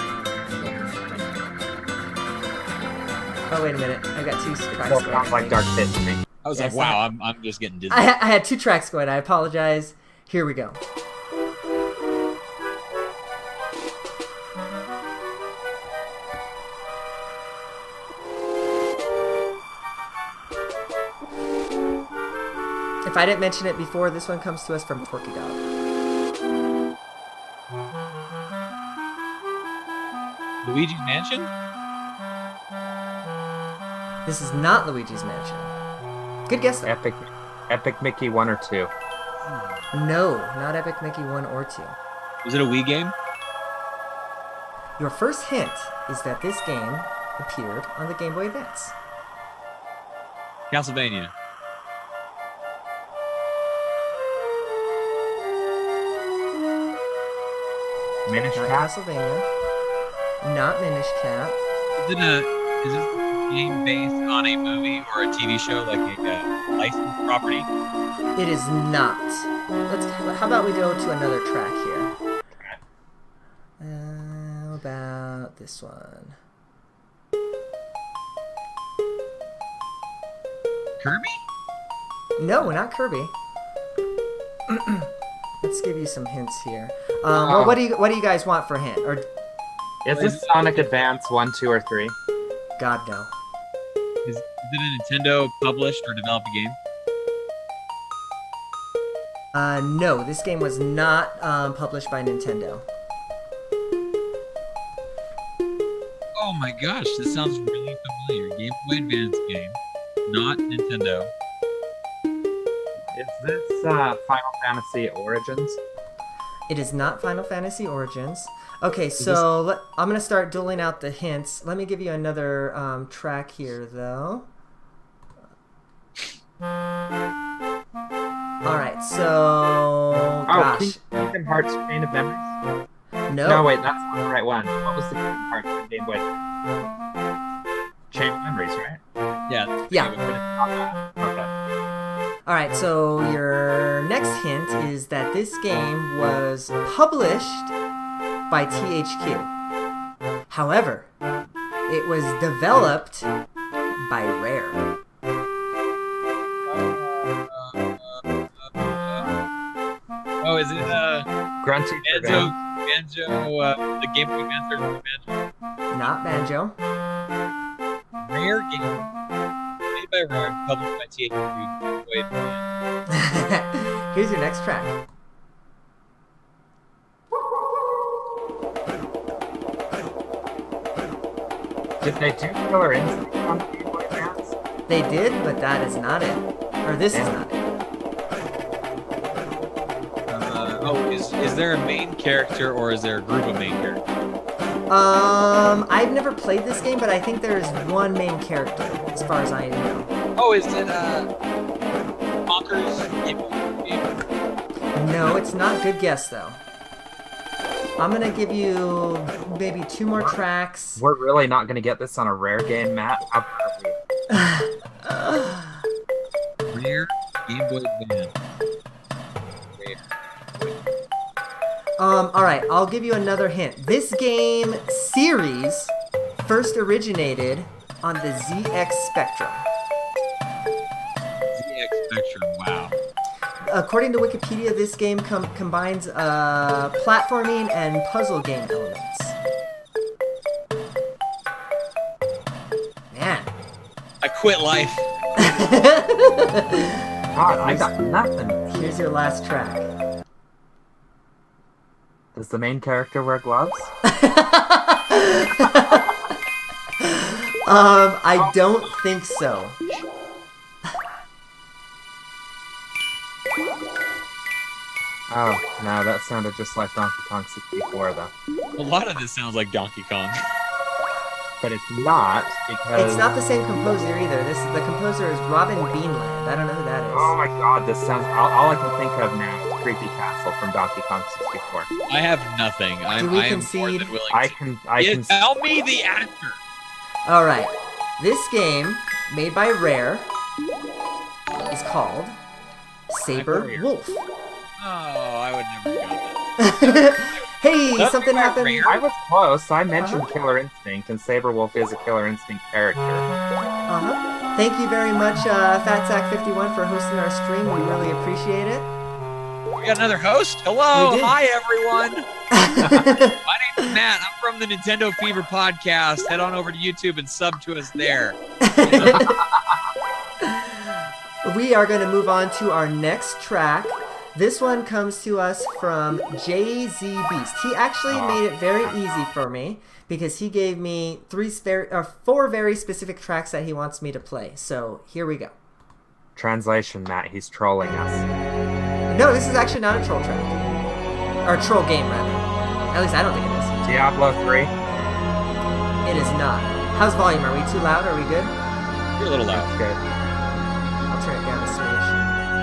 Oh, wait a minute. I got two tracks Still going. sounds like Dark Pit to me. I was Yes, like, wow, I'm just getting dizzy. I had two tracks going. I apologize. Here we go. If I didn't mention it before, this one comes to us from Porky Dog. Luigi's Mansion? This is not Luigi's Mansion. Good guess, though. Epic Mickey 1 or 2. No, not Epic Mickey 1 or 2. Is it a Wii game? Your first hint is that this game appeared on the Game Boy Advance. Castlevania. Minish Not Cap? Castlevania. Not Minish Cap. Is this a game based on a movie or a TV show, like a licensed property? It is not. How about we go to another track here? How about this one? Kirby? No, not Kirby. Let's give you some hints here. Well, what do you guys want for a hint? Or Is this Sonic Advance 1, 2, or 3? God no. Is it a Nintendo published or developed game? No, this game was not published by Nintendo. Oh my gosh, this sounds really familiar. Game Boy Advance game, not Nintendo. Is this Final Fantasy Origins? It is not Final Fantasy Origins. Okay, so I'm going to start doling out the hints. Let me give you another track here, though. Alright, so... gosh. Kingdom Hearts Chain of Memories? No. No, wait, that's not the right one. What was the Kingdom Hearts on Game Boy? Chain of Memories, right? Yeah. Yeah. Okay. Alright, so your next hint is that this game was published by THQ. However, it was developed by Rare. Oh, is it Grunty Banjo, the Game Boy Advance version of Banjo? Not Banjo. Rare game. Made by Rare, published by THQ. Wait, Here's your next track. Did they do Killer Instinct on the Game Boy Advance? They did, but that is not it. Or this is not it. is there a main character or is there a group of main characters? I've never played this game, but I think there is one main character, as far as I know. Oh, is it Conker's game? No, it's not. Good guess, though. I'm gonna give you maybe two more tracks. We're really not going to get this on a Rare game, Matt. How about we? Rare Game Boy Advance. Alright, I'll give you another hint. This game series first originated on the ZX Spectrum. ZX Spectrum, wow. According to Wikipedia, this game combines platforming and puzzle game elements. Man. I quit life. God, I got nothing. Here's your last track. Does the main character wear gloves? I don't think so. Oh, no, that sounded just like Donkey Kong 64, though. A lot of this sounds like Donkey Kong. But it's not, because... It's not the same composer either. The composer is Robin Beanland. I don't know who that is. Oh my god, this sounds... All I can think of now is creepy castle from Donkey Kong 64. I have nothing. I am more concede? than willing I to. can. Tell me the answer. All right. This game, made by Rare, is called Saber Warriors. Wolf. Oh, I would never have got that. Hey, That's something not happened. Rare. I was close. I mentioned Killer Instinct, and Saberwolf is a Killer Instinct character. Uh-huh. Thank you very much, FatSack51, for hosting our stream. We really appreciate it. We got another host. Hello. We did. Hi, everyone. My name's Matt. I'm from the Nintendo Fever podcast. Head on over to YouTube and sub to us there. We are going to move on to our next track. This one comes to us from JZ Beast. He actually made it very easy for me because he gave me 4 very specific tracks that he wants me to play. So here we go. Translation, Matt. He's trolling us. No, this is actually not a troll track. Or a troll game, rather. At least I don't think it is. Diablo 3. It is not. How's volume? Are we too loud? Are we good? You're a little loud. Good. I'll turn it down a smidge.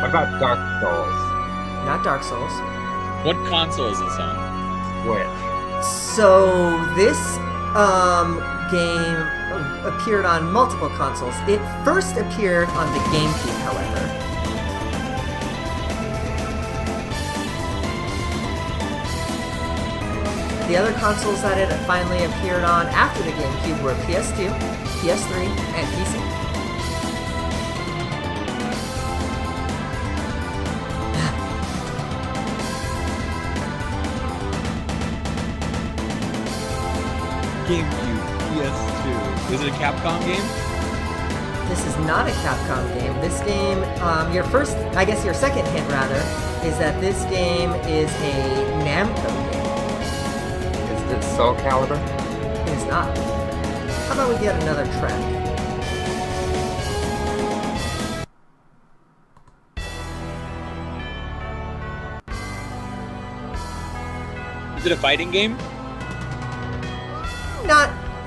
What about Dark Souls? Not Dark Souls. What console is this on? Which? So this game appeared on multiple consoles. It first appeared on the GameCube, however. The other consoles that it finally appeared on after the GameCube were PS2, PS3, and PC. GameCube, PS2. Is it a Capcom game? This is not a Capcom game. This game, your second hint rather, is that this game is a Namco game. Is it Soul Calibur? It is not. How about we get another track? Is it a fighting game?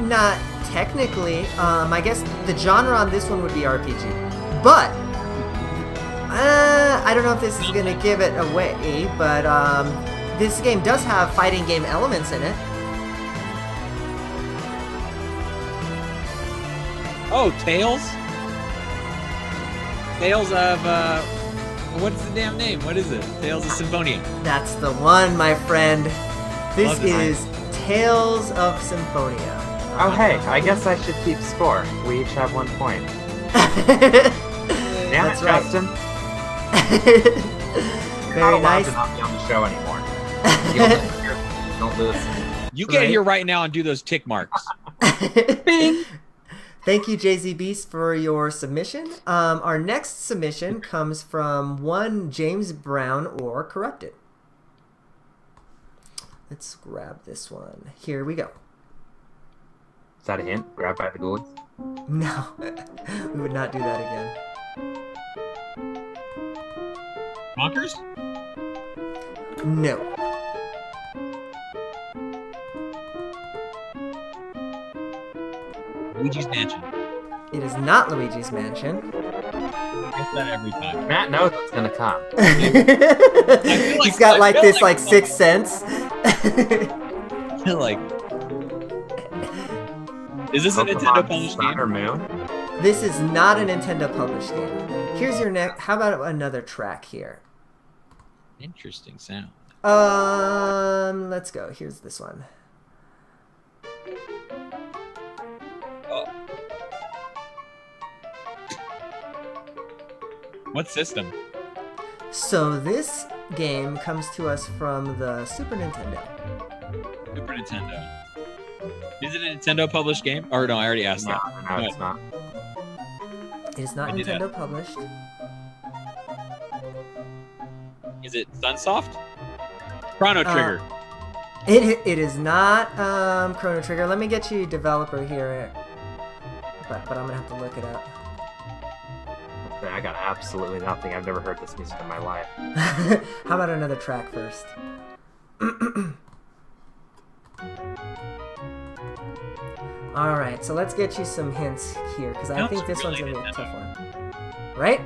Not technically. I guess the genre on this one would be RPG. But I don't know if this is gonna give it away, but this game does have fighting game elements in it. Oh, Tales? Tales of, what's the damn name? What is it? Tales of Symphonia. That's the one, my friend. This Love it. is Tales of Symphonia. Oh, hey, I guess I should keep score. We each have 1 point. Damn That's it, right. Justin. You're not Very allowed nice. to not be on the show anymore. You don't lose. You get Right. here right now and do those tick marks. Bing. Thank you, JZ Beast, for your submission. Our next submission comes from one James Brown or Corrupted. Let's grab this one. Here we go. Is that a hint? Grabbed by the ghoulies? No, we would not do that again. Bonkers? No. Luigi's Mansion. It is not Luigi's Mansion. I guess that every time. Matt knows what's gonna come. He's got like this like sixth sense. I feel like. Is this a Nintendo published Sun or game? Moon? This is not a Nintendo published game. Here's your next. How about another track here? Interesting sound. Let's go. Here's this one. Oh. What system? So this game comes to us from the Super Nintendo. Super Nintendo. Is it a Nintendo published game? Or no, I already asked No, that. no, it's not. It is not I did that. Nintendo published. Is it Sunsoft? Chrono Trigger. It is not Chrono Trigger. Let me get you developer here. But I'm gonna have to look it up. I got absolutely nothing. I've never heard this music in my life. How about another track first? Alright, so let's get you some hints here, because I Sounds think this one's really gonna be a Nintendo. tough one. Right?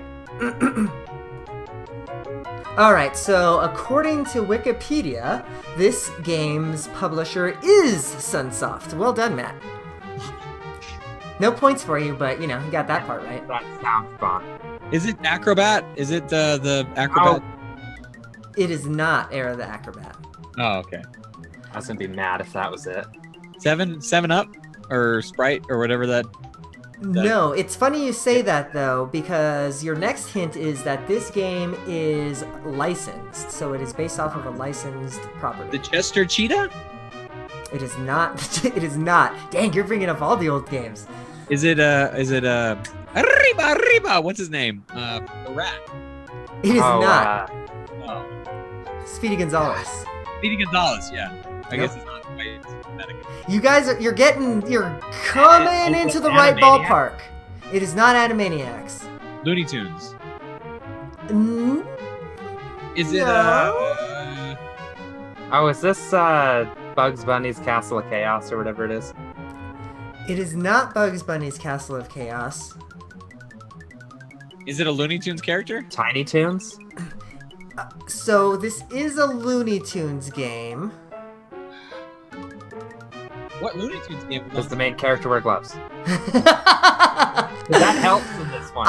Alright, so according to Wikipedia, this game's publisher is Sunsoft. Well done, Matt. No points for you, but, you got that part right. That sounds fun. Is it Acrobat? Is it the Acrobat? It is not Era the Acrobat. Oh, okay. I was going to be mad if that was it. 7 Up? Or Sprite? Or whatever that... No, it's funny you say that, though, because your next hint is that this game is licensed. So it is based off of a licensed property. The Chester Cheetah? It is not. It is not. Dang, you're bringing up all the old games. Is it Arriba, what's his name? The rat. It is not. Oh. Speedy Gonzalez. Speedy Gonzalez, yeah. I Nope. guess it's not quite phonetic. You guys you're coming into the right Animaniacs? ballpark. It is not Animaniacs. Looney Tunes. Mm, Is it No. Oh, is this Bugs Bunny's Castle of Chaos or whatever it is? It is not Bugs Bunny's Castle of Chaos. Is it a Looney Tunes character? Tiny Toons? So this is a Looney Tunes game. What Looney Tunes game? Does the main character wear gloves? That helps in this one.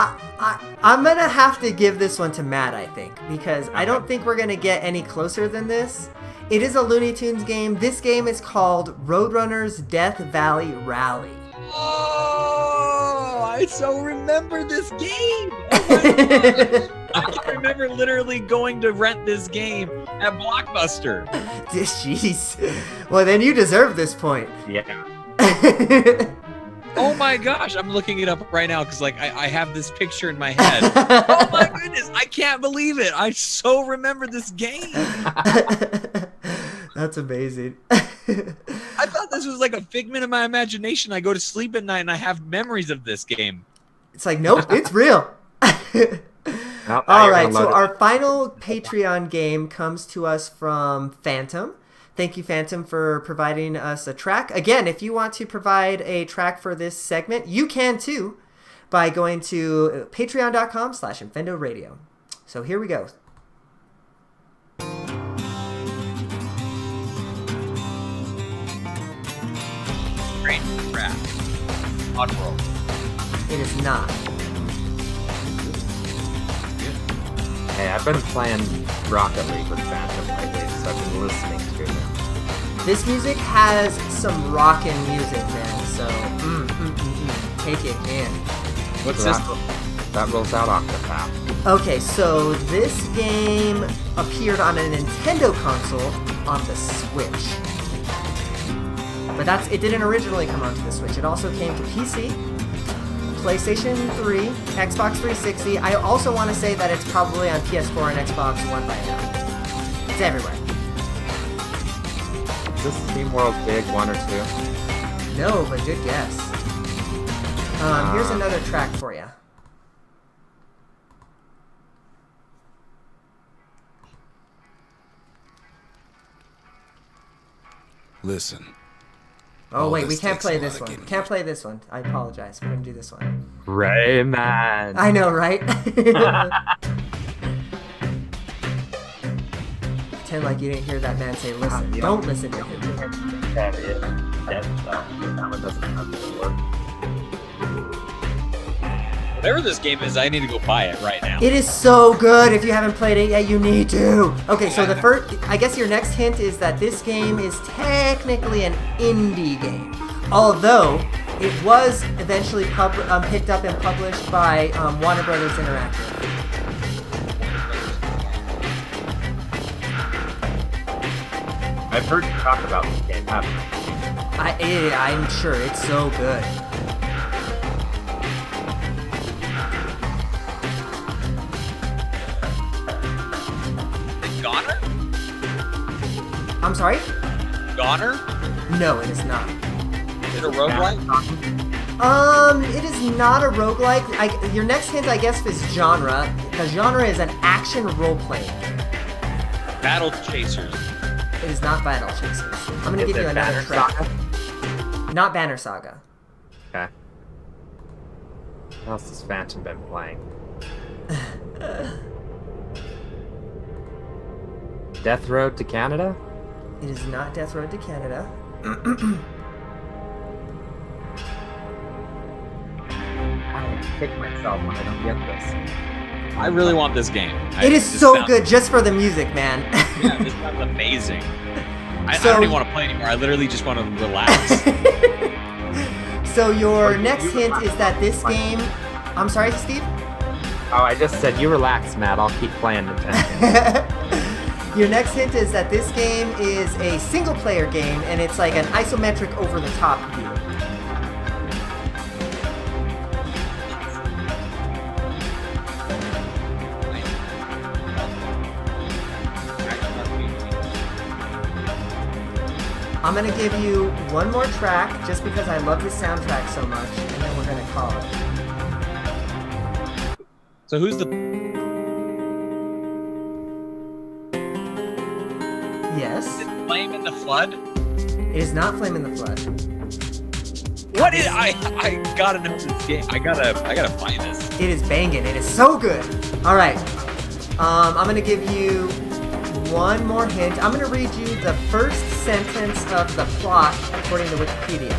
I'm gonna have to give this one to Matt, I think, because I don't think we're gonna get any closer than this. It is a Looney Tunes game. This game is called Roadrunner's Death Valley Rally. Oh, I so remember this game. Oh my gosh. I can remember literally going to rent this game at Blockbuster. Jeez. Well, then you deserve this point. Yeah. Oh my gosh, I'm looking it up right now because I have this picture in my head. Oh my goodness, I can't believe it. I so remember this game. That's amazing. I thought this was like a figment of my imagination. I go to sleep at night and I have memories of this game. It's like, nope, it's real. Well, All right, so our final Patreon game comes to us from Phantom. Thank you, Phantom, for providing us a track. Again, if you want to provide a track for this segment, you can too by going to patreon.com/Infendo Radio. So here we go. Great track. Oddworld. It is not. Hey, I've been playing Rocket League with Phantom lately, so I've been listening to him. This music has some rockin' music, man, so take it in. What's So this? that rolls out Octopath. Okay, so this game appeared on a Nintendo console on the Switch. But it didn't originally come onto the Switch. It also came to PC, PlayStation 3, Xbox 360. I also want to say that it's probably on PS4 and Xbox One by now. It's everywhere. Is this SteamWorld Big 1 or 2? No, but good guess. Here's another track for you. Listen. Oh, All wait, we this can't takes play a this lot of one. getting Can't play this one. I apologize. We're going to do this one. Rayman. I know, right? Pretend like you didn't hear that man say, listen. Don't listen to him. That one doesn't have to work. Whatever this game is, I need to go buy it right now. It is so good. If you haven't played it yet, you need to. Okay, so the first, I guess your next hint is that this game is technically an indie game. Although, it was eventually picked up and published by Warner Brothers Interactive. I've heard you talk about this game, haven't you? I'm sure it's so good. Goner? I'm sorry? Goner? No, it is not. Is it a roguelike? It is not a roguelike. Your next hint, I guess, is genre. The genre is an action role-playing game. Battle Chasers. It is not Battle Chasers. I'm gonna Is give you it another Banner track. Saga? Not Banner Saga. Okay. What else has Phantom been playing? Death Road to Canada? It is not Death Road to Canada. I kick myself when I don't get this. I really want this game. It is so good just for the music, man. Yeah, this sounds amazing. I So- don't even want to play anymore. I literally just want to relax. So your next hint is that this game... I'm sorry, Steve? Oh, I just said, you relax, Matt. I'll keep playing Nintendo. Your next hint is that this game is a single-player game, and it's like an isometric over-the-top view. I'm going to give you one more track, just because I love the soundtrack so much, and then we're going to call it. So who's the... Yes. Flame in the Flood? It is not Flame in the Flood. What is... I gotta know this game. I gotta find this. It is banging. It is so good. All right. I'm going to give you one more hint. I'm going to read you the first sentence of the plot according to Wikipedia.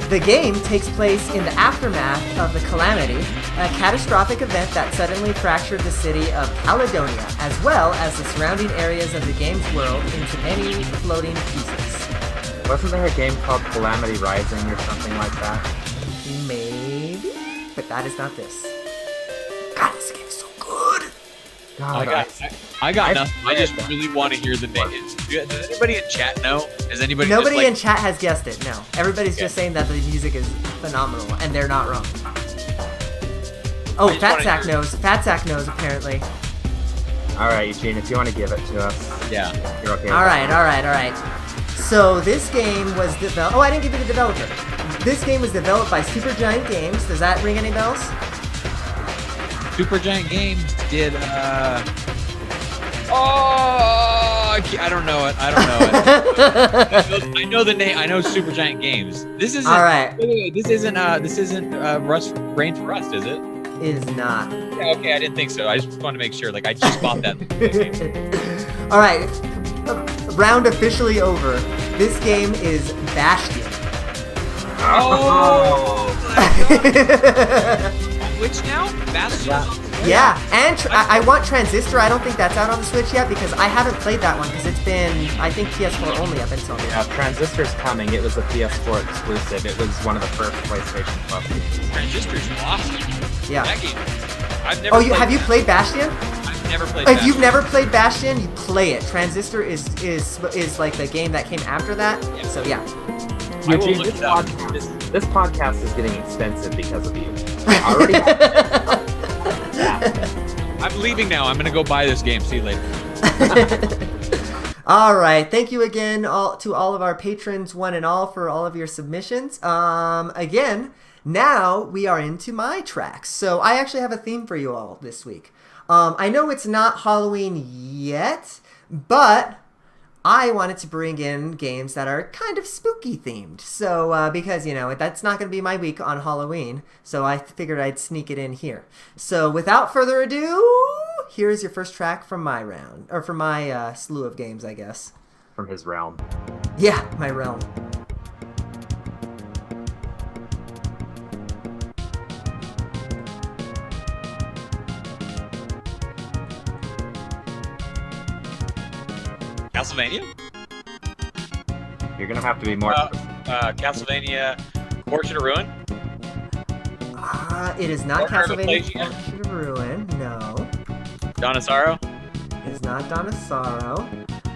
The game takes place in the aftermath of the Calamity, a catastrophic event that suddenly fractured the city of Caledonia, as well as the surrounding areas of the game's world into many floating pieces. Wasn't there a game called Calamity Rising or something like that? Maybe, but that is not this. God, this game is so good. God, I got I've nothing. I read just that. really want to hear the name. Does anybody in chat know? Has anybody? Nobody just, in chat has guessed it. No, everybody's just saying that the music is phenomenal, and they're not wrong. Oh, I just Fat wanna Sack hear- knows. Fat Sack knows apparently. All right, Eugene, if you want to give it to us, Yeah. you're okay. All right. So this game was developed. Oh, I didn't give you the developer. This game was developed by Supergiant Games. Does that ring any bells? Supergiant Games did. Oh, I don't know it. I know know the name. I know Supergiant Games. This isn't. All right. Wait, wait, this isn't. Rust. Rain for Rust, is it? It is not. Yeah, okay, I didn't think so. I just wanted to make sure. Like, I just bought that. All right. Round officially over. This game is Bastion. Oh! Which now? Bastion? Yeah, and I want Transistor. I don't think that's out on the Switch yet because I haven't played that one because it's been, I think, PS4 only up until now. Yeah, Transistor's coming. It was a PS4 exclusive. It was one of the first PlayStation Plus games. Transistor's awesome. Yeah. That game. I've never. Oh, have you played Bastion? I've never played. If Bastion. you've never played Bastion, you play it. Transistor is like the game that came after that. Yeah. So yeah. I will Eugene, look this it up. podcast is getting expensive because of you. I already I'm leaving now. I'm gonna go buy this game. See you later. All right. Thank you again to all of our patrons, one and all, for all of your submissions. Again, now we are into my tracks. So I actually have a theme for you all this week. I know it's not Halloween yet, but I wanted to bring in games that are kind of spooky themed. So, because, that's not going to be my week on Halloween, so I figured I'd sneak it in here. So, without further ado, here's your first track from my round, or from my slew of games, I guess. from his realm. Yeah, my realm. Castlevania. You're gonna have to be more. Castlevania. Portrait of Ruin. It is not Order of Castlevania Ecclesia? Portrait of Ruin. No. Dawn of Sorrow. It is not Dawn of Sorrow.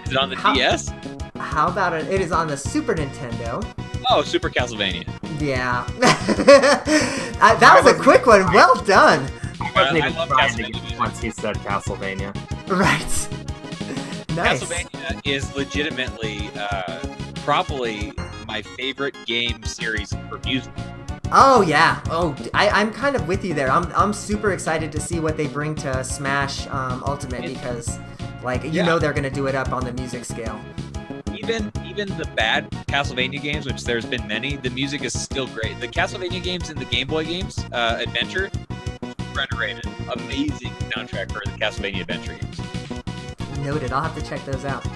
Is it on the How- DS? How about it? It is on the Super Nintendo. Oh, Super Castlevania. Yeah. That was a quick one. Well done. I wasn't I even love trying to Castlevania. get once he said Castlevania. Right. Nice. Castlevania is legitimately, probably my favorite game series for music. Oh yeah. Oh, I'm kind of with you there. I'm super excited to see what they bring to Smash Ultimate because, Yeah. they're gonna do it up on the music scale. Even the bad Castlevania games, which there's been many, the music is still great. The Castlevania games and the Game Boy games, Adventure, super underrated. Amazing soundtrack for the Castlevania Adventure games. Noted. I'll have to check those out.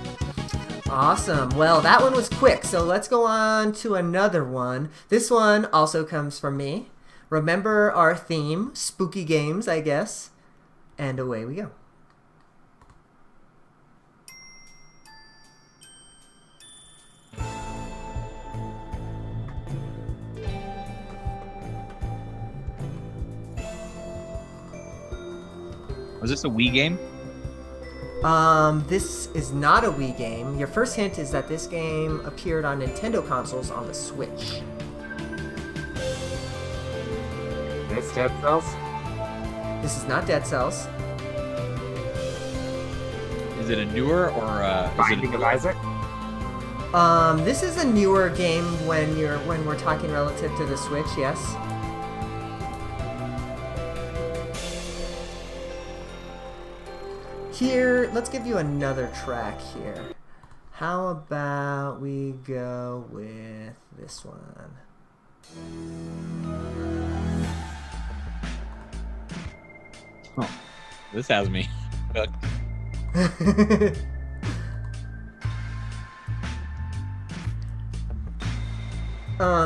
Awesome. Well, that one was quick, so let's go on to another one. This one also comes from me. Remember our theme, spooky games, I guess. And away we go. Was this a Wii game? This is not a Wii game. Your first hint is that this game appeared on Nintendo consoles on the Switch. This Dead Cells? This is not Dead Cells. Is it a newer or Binding of Isaac? This is a newer game when we're talking relative to the Switch, yes. Here, let's give you another track here. How about we go with this one? Oh, this has me.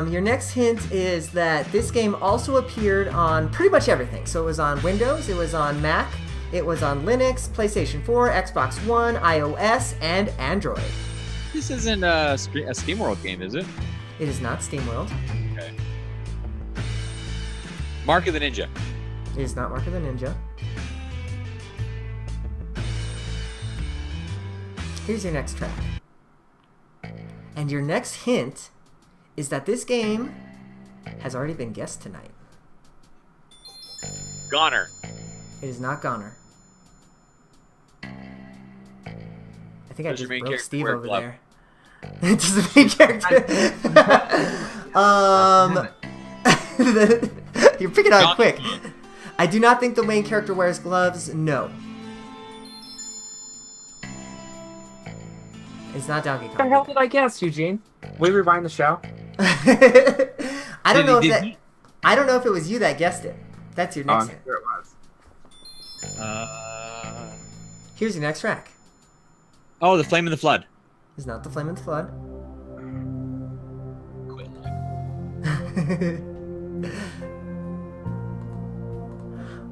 Your next hint is that this game also appeared on pretty much everything. So it was on Windows, it was on Mac, it was on Linux, PlayStation 4, Xbox One, iOS, and Android. This isn't a SteamWorld game, is it? It is not SteamWorld. Okay. Mark of the Ninja. It is not Mark of the Ninja. Here's your next track. And your next hint is that this game has already been guessed tonight. Goner. It is not Goner. I think I just broke Steve over there. Does the main character? You're picking out quick. I do not think the main character wears gloves. No. It's not Donkey Kong. What the hell did I guess, Eugene? We rewind the show? I don't know if it was you that guessed it. That's your next hint. Sure it was. Here's your next track. Oh, The Flame and the Flood. It's not The Flame and the Flood.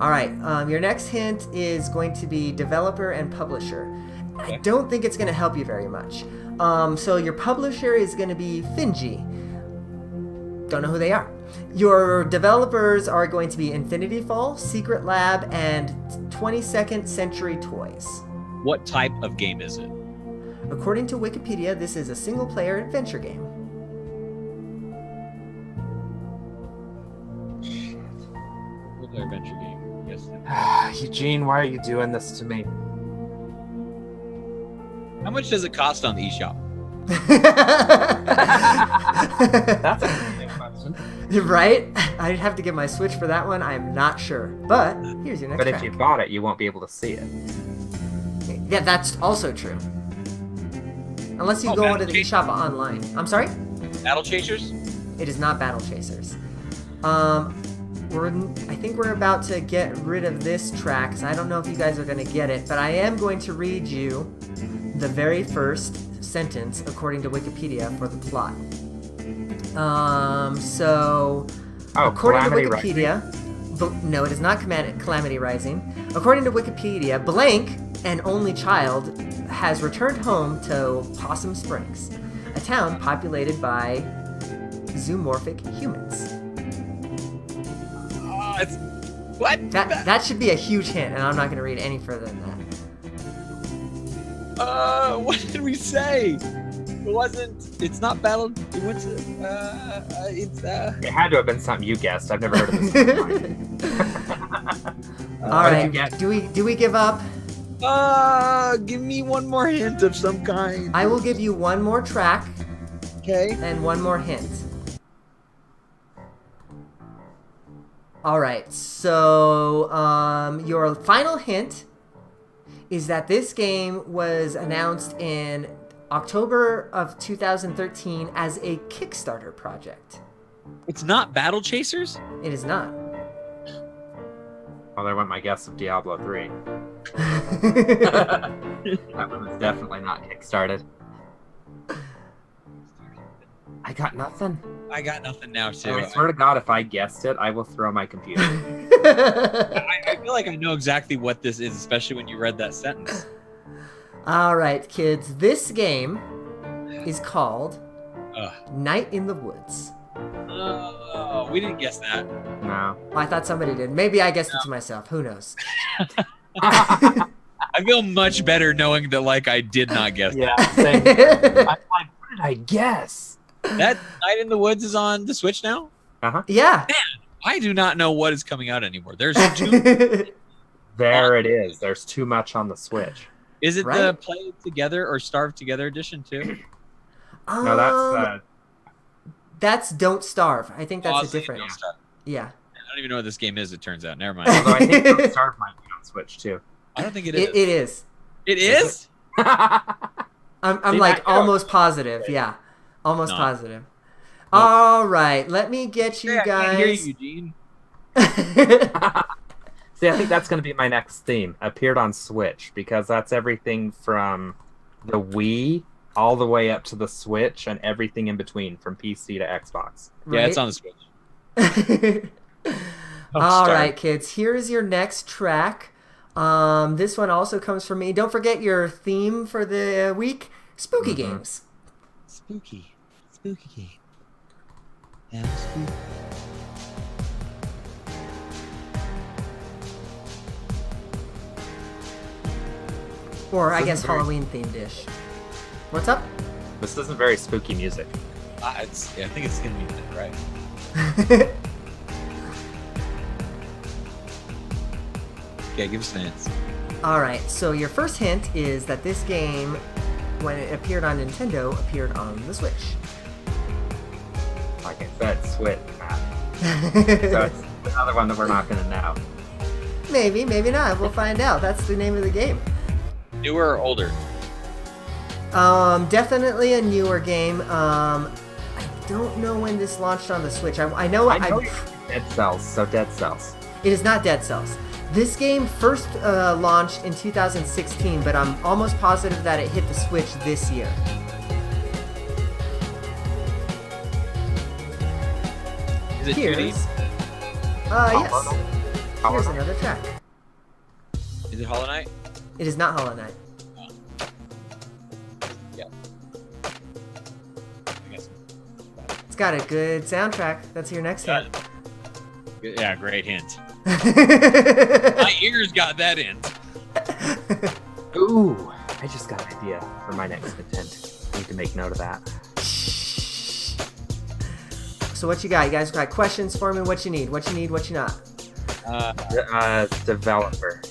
Alright, your next hint is going to be developer and publisher. Okay. I don't think it's going to help you very much. So your publisher is going to be Finji. Don't know who they are. Your developers are going to be Infinity Fall, Secret Lab, and 22nd Century Toys. What type of game is it? According to Wikipedia, this is a single-player adventure game. Single-player adventure game. Yes. Eugene, why are you doing this to me? How much does it cost on the eShop? That's an interesting question. Right? I'd have to get my Switch for that one. I'm not sure. But here's your next track. But if you bought it, you won't be able to see it. Yeah, that's also true. Unless you go onto the eShop online. I'm sorry? Battle Chasers? It is not Battle Chasers. I think we're about to get rid of this track, because I don't know if you guys are going to get it, but I am going to read you the very first sentence according to Wikipedia for the plot. According to Wikipedia, no, it is not Calamity Rising. According to Wikipedia, Blank, an only child, has returned home to Possum Springs, a town populated by zoomorphic humans. What? That should be a huge hint, and I'm not going to read any further than that. What did we say? It's not Battle. It had to have been something you guessed. I've never heard of this. All right. Do we give up? Give me one more hint of some kind. I will give you one more track. Okay. And one more hint. All right. So, your final hint is that this game was announced in October of 2013 as a Kickstarter project. It's not Battle Chasers? It is not. Well, there went my guess of Diablo 3. That one was definitely not kickstarted. I got nothing. I got nothing now too. I swear to God, if I guessed it, I will throw my computer. I feel like I know exactly what this is, especially when you read that sentence. All right, kids. This game is called Ugh. Night in the Woods. Oh, we didn't guess that. No. I thought somebody did. Maybe I guessed it to myself. Who knows? I feel much better knowing that, like, I did not guess Yeah. Same. I'm like, what did I guess? that. Night in the Woods is on the Switch now? Yeah. I do not know what is coming out anymore. There's two. There it is. There's too much on the Switch. Is it the Right? Play Together or Starve Together edition too? No, That's Don't Starve. I think that's a Honestly, different. Don't Starve. Yeah. I don't even know what this game is. It turns out. Never mind. although I think Don't Starve might be on Switch too. I don't think it is. It is. It is? I'm See, like Matt, you almost positive. Yeah. Almost No. positive. All right. Let me get you I can't hear you, guys. Eugene. See, I think that's going to be my next theme. Appeared on Switch, because that's everything from the Wii all the way up to the Switch and everything in between from PC to Xbox. Yeah, it's on the Switch. All Starve. right, kids. Here's your next track. This one also comes from me. Don't forget your theme for the week: spooky games. Spooky. Spooky game. Yeah, spooky. Or I This guess is very- Halloween themed dish. What's up? This isn't very spooky music. I think it's gonna be good, right. Yeah, give us an answer. All right. So your first hint is that this game, when it appeared on Nintendo, appeared on the Switch. Like I said, Switch. So it's another one that we're not going to know. Maybe, maybe not. We'll find out. That's the name of the game. Newer or older? Definitely a newer game. I don't know when this launched on the Switch. I know Dead Cells, so Dead Cells. it is not Dead Cells. This game first launched in 2016, but I'm almost positive that it hit the Switch this year. Is it 2D? Here's, yes. Here's another track. Is it Hollow Knight? It is not Hollow Knight. Yeah. I guess. It's got a good soundtrack. That's your next hint. Yeah, great hint. My ears got that hint. Ooh, I just got an idea for my next content. I need to make note of that. So what you got? You guys got questions for me? What you need? What you need? What you not? Developer.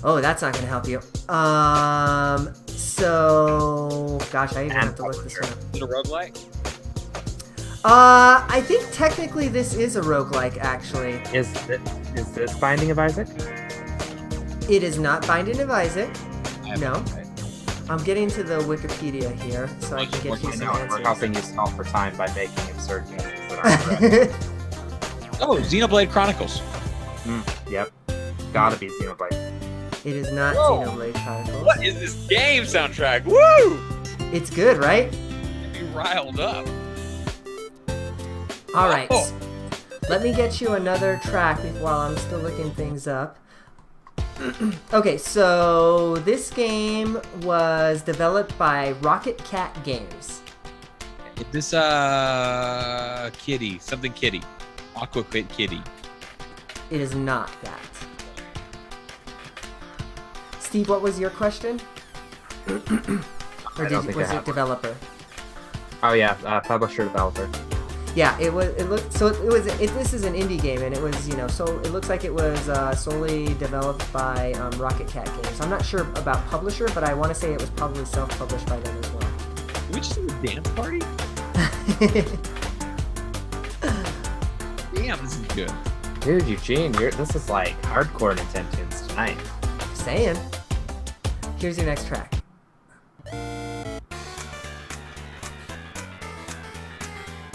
Oh, that's not gonna help you. So gosh, I even have to look this one up. Is it a roguelike? I think technically this is a roguelike, actually. Is this Binding of Isaac? It is not Binding of Isaac. I have No. idea. I'm getting to the Wikipedia here, so I can get you I some know, we're answers. helping you stall for time by making absurd guesses that aren't correct. Oh, Xenoblade Chronicles. Yep. Gotta be Xenoblade. It is not Whoa. Xenoblade Chronicles. What is this game soundtrack? Woo! It's good, right? Get me riled up. All right. Oh. Let me get you another track while I'm still looking things up. Okay, so this game was developed by Rocket Cat Games. Is this Kitty? Something Kitty. Aqua Kitty. It is not that. Steve, what was your question? Or I don't think I was it have one. developer? Oh yeah, publisher developer. Yeah, it was. It looked so. This is an indie game, and it was so it looks like it was solely developed by Rocket Cat Games. I'm not sure about publisher, but I want to say it was probably self-published by them as well. Did we just do a dance party? Damn, this is good. Dude, Eugene, this is like hardcore Nintendo's tonight. Saying. Here's your next track.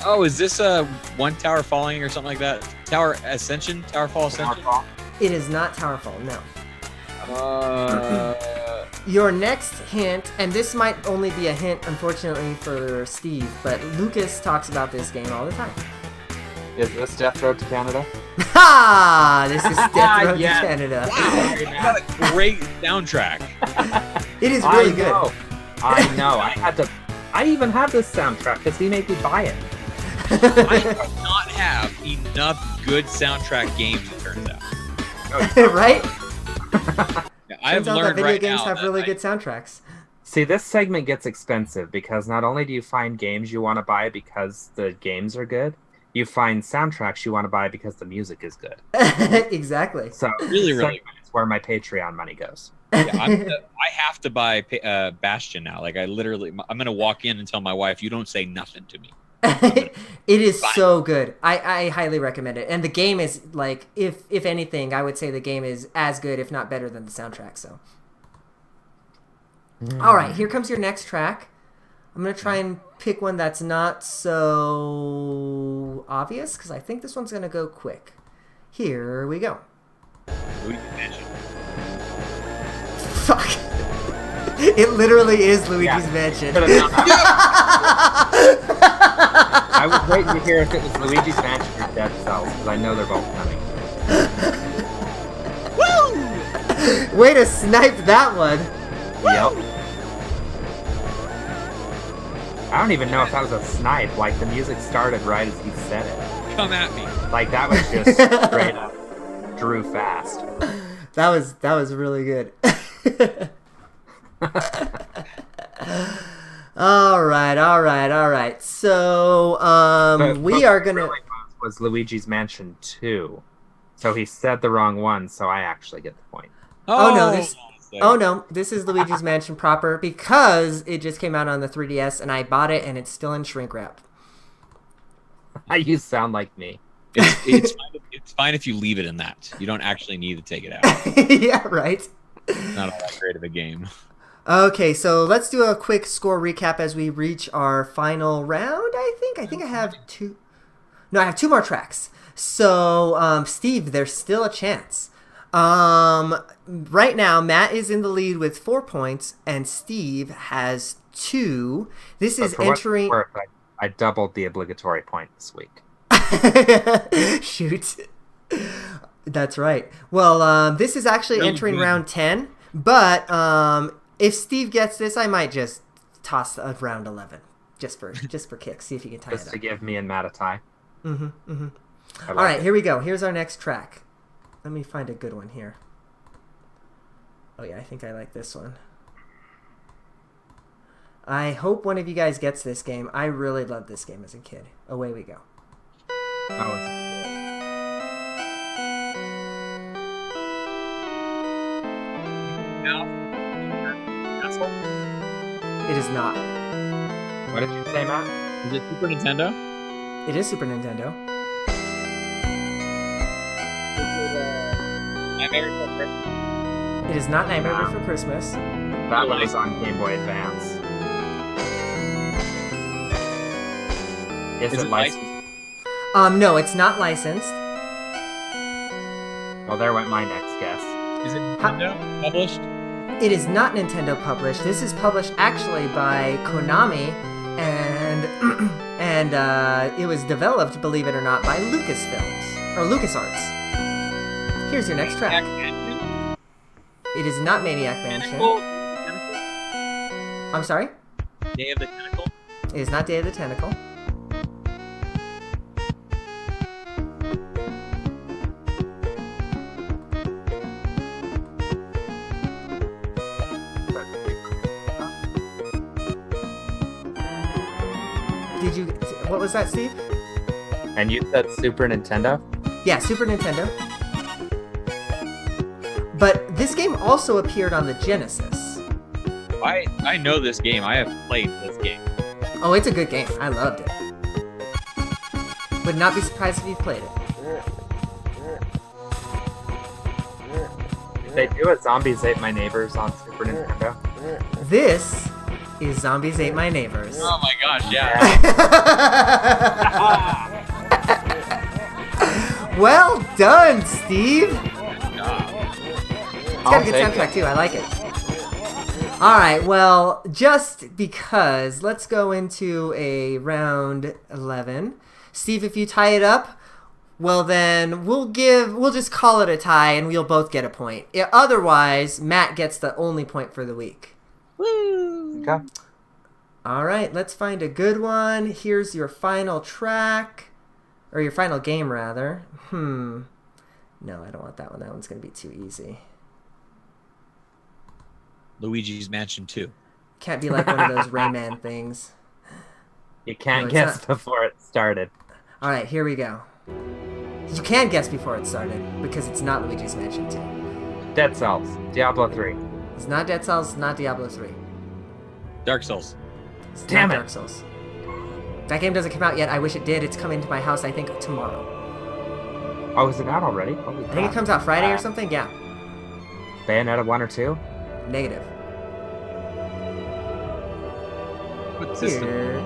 Oh, is this One Tower Falling or something like that? Tower Ascension? Tower Fall Ascension? It is not Towerfall. No. Your next hint, and this might only be a hint, unfortunately, for Steve, but Lucas talks about this game all the time. Is this Death Road to Canada? Ha! This is Death Road to Canada. Wow, you got a great soundtrack. It is really good. I know. I even have this soundtrack because he made me buy it. I do not have enough good soundtrack games, it turns out. Right? I've Turns out learned that video right games now have that really good soundtracks. See, this segment gets expensive because not only do you find games you want to buy because the games are good, you find soundtracks you want to buy because the music is good. Exactly. So Really that's where my Patreon money goes. Yeah, I have to buy Bastion now. Like I'm gonna walk in and tell my wife, "You don't say nothing to me." It is so good. I highly recommend it. And the game is like, if anything, I would say the game is as good, if not better, than the soundtrack. So, all right, here comes your next track. I'm gonna try and pick one that's not so obvious because I think this one's gonna go quick. Here we go. Luigi's Mansion. Fuck. It literally is Luigi's Mansion. I was waiting to hear if it was Luigi's Mansion or Dead Cells, because I know they're both coming. Woo! Way to snipe that one. Yep. I don't even know if that was a snipe. Like, the music started right as he said it. Come at me. Like, that was just straight up Drew fast. That was really good. All right. So, we are gonna. Really was Luigi's Mansion 2, so he said the wrong one. So I actually get the point. Oh no, this is Luigi's Mansion proper because it just came out on the 3DS and I bought it and it's still in shrink wrap. You sound like me. It's fine if you leave it in that. You don't actually need to take it out. Yeah, right. Not all that great of a game. Okay, so let's do a quick score recap as we reach our final round, I think I have two. No, I have two more tracks. So, Steve, there's still a chance. Right now, Matt is in the lead with 4 points, and Steve has 2. This is entering... I doubled the obligatory point this week. Shoot. That's right. Well, this is actually entering round 10, but if Steve gets this, I might just toss a round 11 just for kicks. See if he can tie it up. Just to give me and Matt a tie. All right, here we go. Here's our next track. Let me find a good one here. Oh yeah, I think I like this one. I hope one of you guys gets this game. I really loved this game as a kid. Away we go. It is not. What did you say, Matt? Is it Super Nintendo? It is Super Nintendo. It is not Nightmare Before Christmas. That one is on Game Boy Advance. Is it licensed? No, it's not licensed. Well, there went my next guess. Is it Nintendo published? It is not Nintendo published. This is published actually by Konami, and it was developed, believe it or not, by Lucasfilms or LucasArts. Here's your next track. It is not Maniac Mansion. I'm sorry? Day of the Tentacle? It is not Day of the Tentacle. What was that, Steve? And you said Super Nintendo? Yeah, Super Nintendo. But this game also appeared on the Genesis. I know this game. I have played this game. Oh, it's a good game. I loved it. Would not be surprised if you've played it. They do a Zombies Ate My Neighbors on Super Nintendo. This is Zombies Ate My Neighbors. Oh my gosh, yeah. Well done, Steve. It's got a good soundtrack too. I like it. All right. Well, just because, let's go into a round 11. Steve, if you tie it up, well then we'll just call it a tie, and we'll both get a point. Otherwise, Matt gets the only point for the week. Woo! Okay. All right. Let's find a good one. Here's your final track, or your final game rather. No, I don't want that one. That one's gonna be too easy. Luigi's Mansion 2. Can't be like one of those Rayman things. You can't No, it's guess not. before it started. All right, here we go. You can guess before it started because it's not Luigi's Mansion 2. Dead Cells. Diablo 3. It's not Dead Cells, it's not Diablo 3. Dark Souls. It's Damn not it. Dark Souls. That game doesn't come out yet. I wish it did. It's coming to my house, I think, tomorrow. Oh, is it out already? Holy I think it comes out Friday or something. Yeah. Bayonetta 1 or 2? Negative. What system? Here.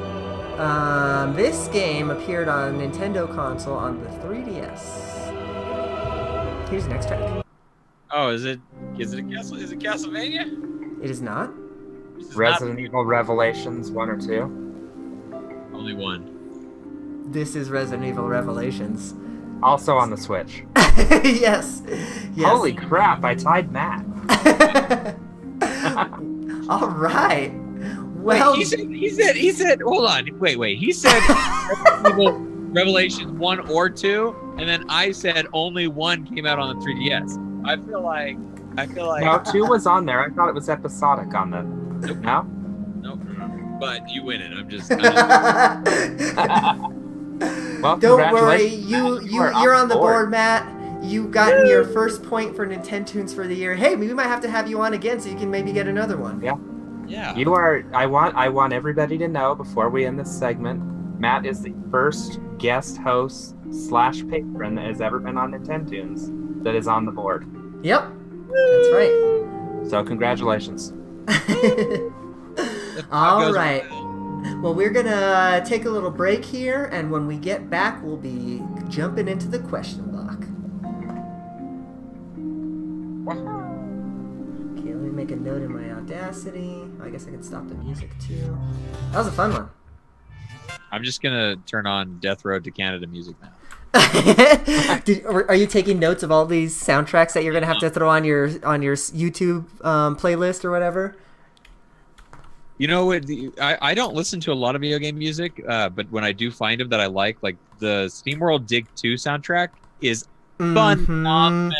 This game appeared on Nintendo console on the 3DS. Here's the next track. Oh, is it Castlevania? It is not. This is Resident Evil Revelations 1 or 2? not only one. This is Resident Evil Revelations. Also on the Switch. Yes. Holy crap, I tied Matt. All right. Well, Wait, he said, hold on, wait. He said Resident Evil Revelations 1 or 2, and then I said only one came out on the 3DS. I feel like. No, 2 was on there. I thought it was episodic on the. No? Nope. But you win it. I'm just Well, don't worry, congratulations. you're on the board, Matt. You've gotten your first point for Nintendo's for the year. Hey, we might have to have you on again so you can maybe get another one. Yeah. yeah. You are. I want everybody to know before we end this segment, Matt is the first guest host / patron that has ever been on Nintendo's that is on the board. Yep, that's right. So congratulations. All right. Well, we're gonna take a little break here, and when we get back, we'll be jumping into the question block. Okay, let me make a note in my Audacity. I guess I can stop the music too. That was a fun one. I'm just gonna turn on Death Road to Canada music now. Are you taking notes of all these soundtracks that you're gonna have to throw on your YouTube playlist or whatever? You know what? I don't listen to a lot of video game music, but when I do find them that I like the SteamWorld Dig 2 soundtrack is phenomenal.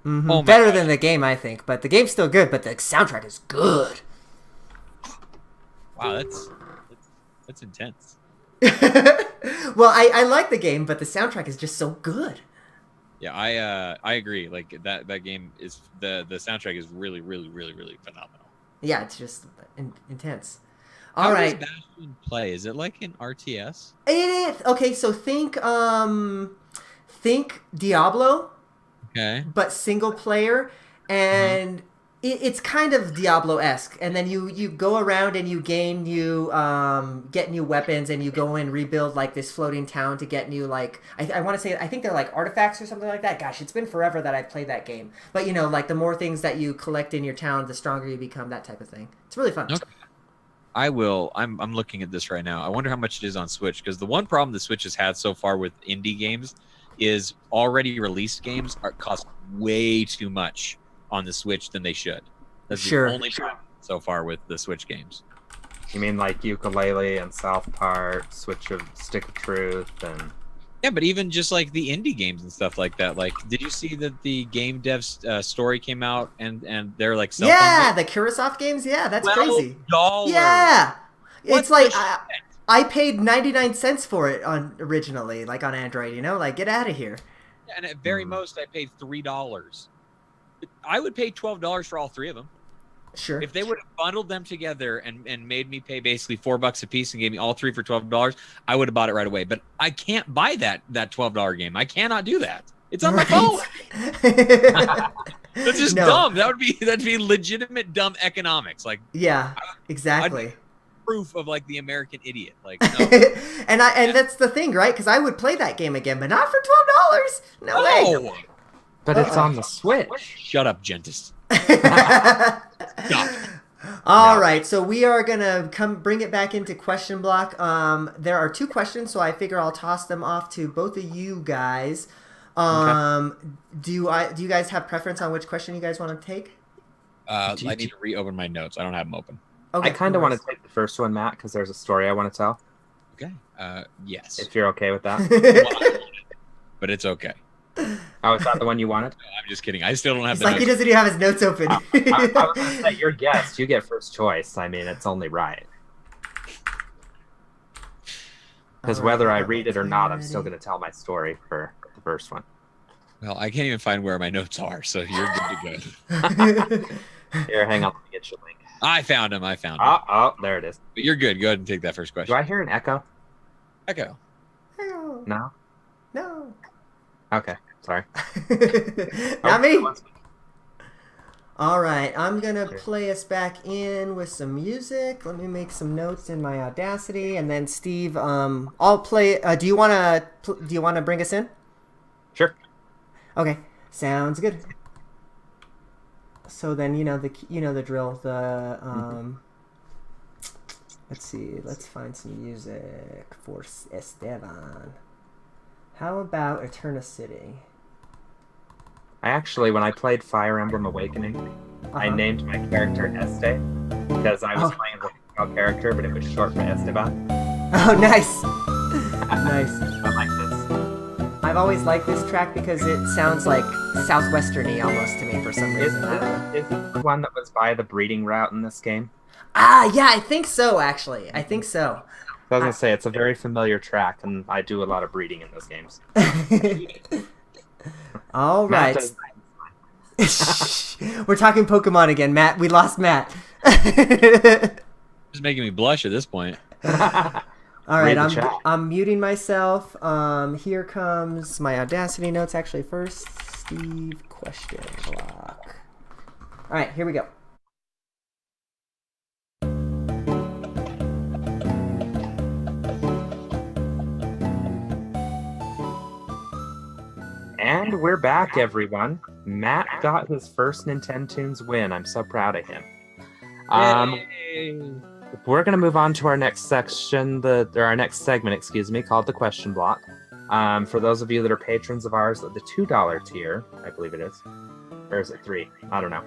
Mm-hmm. Oh my Better God. than the game, I think, but the game's still good. But the soundtrack is good. Wow, that's intense. Well, I like the game, but the soundtrack is just so good. Yeah, I agree. Like that game is the soundtrack is really phenomenal. Yeah, it's just intense. How All right. does Bastion play? Is it like an RTS? It is. Okay, so think Diablo, Okay. but single player, and it's kind of Diablo-esque. And then you go around and you gain get new weapons, and you go and rebuild like this floating town to get new I want to say, I think they're like artifacts or something like that. Gosh, it's been forever that I've played that game. But like the more things that you collect in your town, the stronger you become. That type of thing. It's really fun. Okay. I will. I'm looking at this right now. I wonder how much it is on Switch, because the one problem the Switch has had so far with indie games is already released games cost way too much on the Switch than they should. That's Sure. the only problem so far with the Switch games. You mean like Ukulele and South Park, Stick of Truth, and Yeah, but even just like the indie games and stuff like that. Like, did you see that the game dev's story came out and they're like cell Yeah, phone the Curaçao games. Yeah, that's games? crazy. $12. Yeah, What it's like the I paid 99 cents for it originally, like on Android. Like, get out of here. And at very most, I paid $3. I would pay $12 for all three of them. Sure. If they would have bundled them together and made me pay basically $4 a piece and gave me all three for $12, I would have bought it right away. But I can't buy that $12 game. I cannot do that. It's on my phone. That's just dumb. That'd be legitimate dumb economics. Like, Yeah, exactly. proof of like the American idiot. Like, no. and that's the thing, right? Because I would play that game again, but not for $12. No way. But it's on the Switch. Shut up, Gentis. All right, so we are gonna bring it back into question block. There are 2 questions, so I figure I'll toss them off to both of you guys. Okay. Do you guys have preference on which question you guys want to take? I need to reopen my notes. I don't have them open. Okay, I kind of want to take the first one, Matt, because there's a story I want to tell. Okay. Yes. If you're okay with that. But it's okay. Oh, is that the one you wanted? No, I'm just kidding. I still don't have It's the like notes. he doesn't even have his notes open. I was going to say, you're guest. You get first choice. I mean, it's only right. Because whether I read it or not, I'm still going to tell my story for the first one. Well, I can't even find where my notes are, so you're good to go. Here, hang on. Let me get your link. I found him. Oh, there it is. But you're good. Go ahead and take that first Do question. I hear an echo? Echo. No? No. Okay, sorry. Not me. All right, I'm going to play us back in with some music. Let me make some notes in my Audacity, and then Steve, I'll play. Do you want to bring us in? Sure. Okay, sounds good. So then you know the drill. Let's see. Let's find some music for Esteban. How about Eternity? I actually, when I played Fire Emblem Awakening, I named my character Este because I was playing as a female character, but it was short for Esteban. Oh, nice. Nice. I like this. I've always liked this track because it sounds like southwesterny almost to me for some reason. Is this the one that was by the breeding route in this game? Yeah, I think so, actually. I think so. I was going to say, it's a very familiar track, and I do a lot of breeding in those games. All right. We're talking Pokemon again, Matt. We lost Matt. It's making me blush at this point. All right, I'm muting myself. Here comes my Audacity notes. Actually, first, Steve question block. All right, here we go. And we're back, everyone. Matt got his first Nintendo's win. I'm so proud of him. We're going to move on to our next section, our next segment, called the question block. For those of you that are patrons of ours at the $2 tier, I believe it is. Or is it $3? I don't know.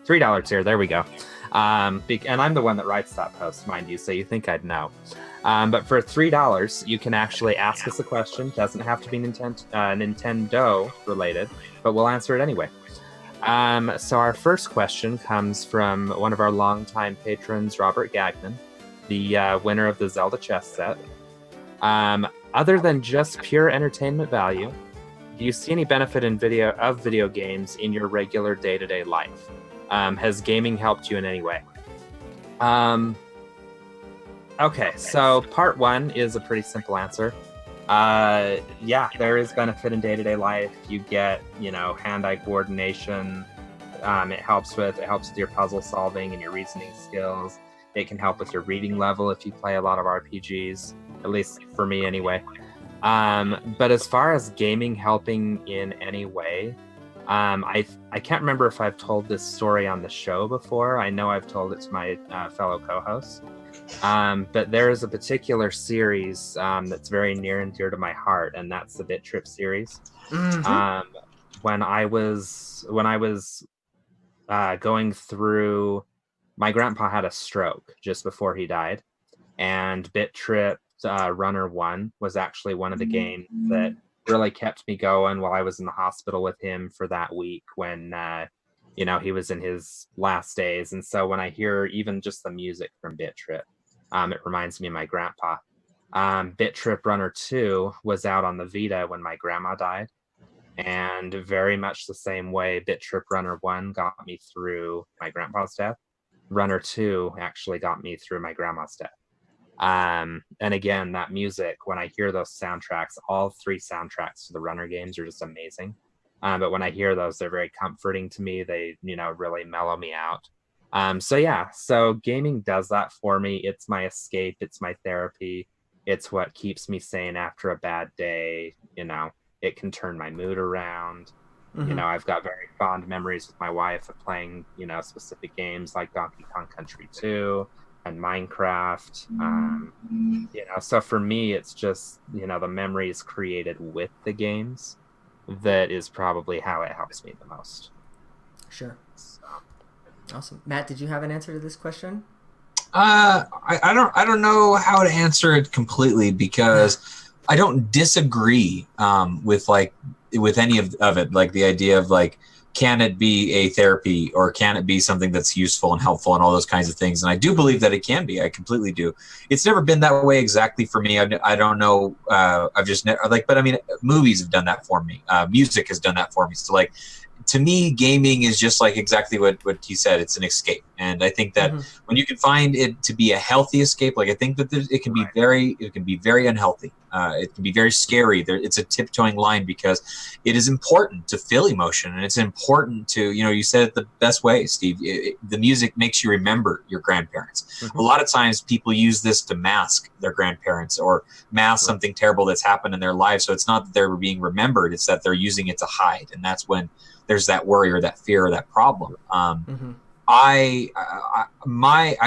$3 tier, there we go. And I'm the one that writes that post, mind you, so you think I'd know. But for $3, you can actually ask us a question. Doesn't have to be Nintendo related, but we'll answer it anyway. So our first question comes from one of our longtime patrons, Robert Gagnon, the winner of the Zelda chess set. Other than just pure entertainment value, do you see any benefit in video games in your regular day-to-day life? Has gaming helped you in any way? Okay, so part 1 is a pretty simple answer. Yeah, there is benefit in day-to-day life. You get, hand-eye coordination. It helps with your puzzle solving and your reasoning skills. It can help with your reading level if you play a lot of RPGs, at least for me anyway. But as far as gaming helping in any way, I can't remember if I've told this story on the show before. I know I've told it to my fellow co-hosts. But there is a particular series that's very near and dear to my heart, and that's the Bit Trip series. Mm-hmm. When I was going through, my grandpa had a stroke just before he died, and Bit Trip Runner 1 was actually one of the games that really kept me going while I was in the hospital with him for that week when he was in his last days. And so when I hear even just the music from Bit Trip, it reminds me of my grandpa. Bit Trip Runner 2 was out on the Vita when my grandma died, and very much the same way Bit Trip Runner 1 got me through my grandpa's death, Runner 2 actually got me through my grandma's death. And again, that music, when I hear those soundtracks, all 3 soundtracks to the Runner games are just amazing. But when I hear those, they're very comforting to me. They, really mellow me out. So gaming does that for me. It's my escape. It's my therapy. It's what keeps me sane after a bad day. It can turn my mood around. You know, I've got very fond memories with my wife of playing, you know, specific games like Donkey Kong Country 2 and Minecraft. You know, so for me, it's just, you know, the memories created with the games that is probably how it helps me the most. Sure. So. Awesome. Matt, did you have an answer to this question? I don't know how to answer it completely, because I don't disagree with any of it, like the idea of like, can it be a therapy, or can it be something that's useful and helpful and all those kinds of things? And I do believe that it can be. I completely do. It's never been that way exactly for me. I don't know. I've just never but I mean, movies have done that for me. Music has done that for me. So like, to me, gaming is just like exactly what he said. It's an escape. And I think that when you can find it to be a healthy escape, like I think that it can be very unhealthy. It can be very scary. It's a tiptoeing line, because it is important to feel emotion, and it's important to, you know, you said it the best way, Steve. The music makes you remember your grandparents. A lot of times people use this to mask their grandparents, or mask something terrible that's happened in their life. So it's not that they're being remembered, it's that they're using it to hide. And that's when there's that worry or that fear or that problem. I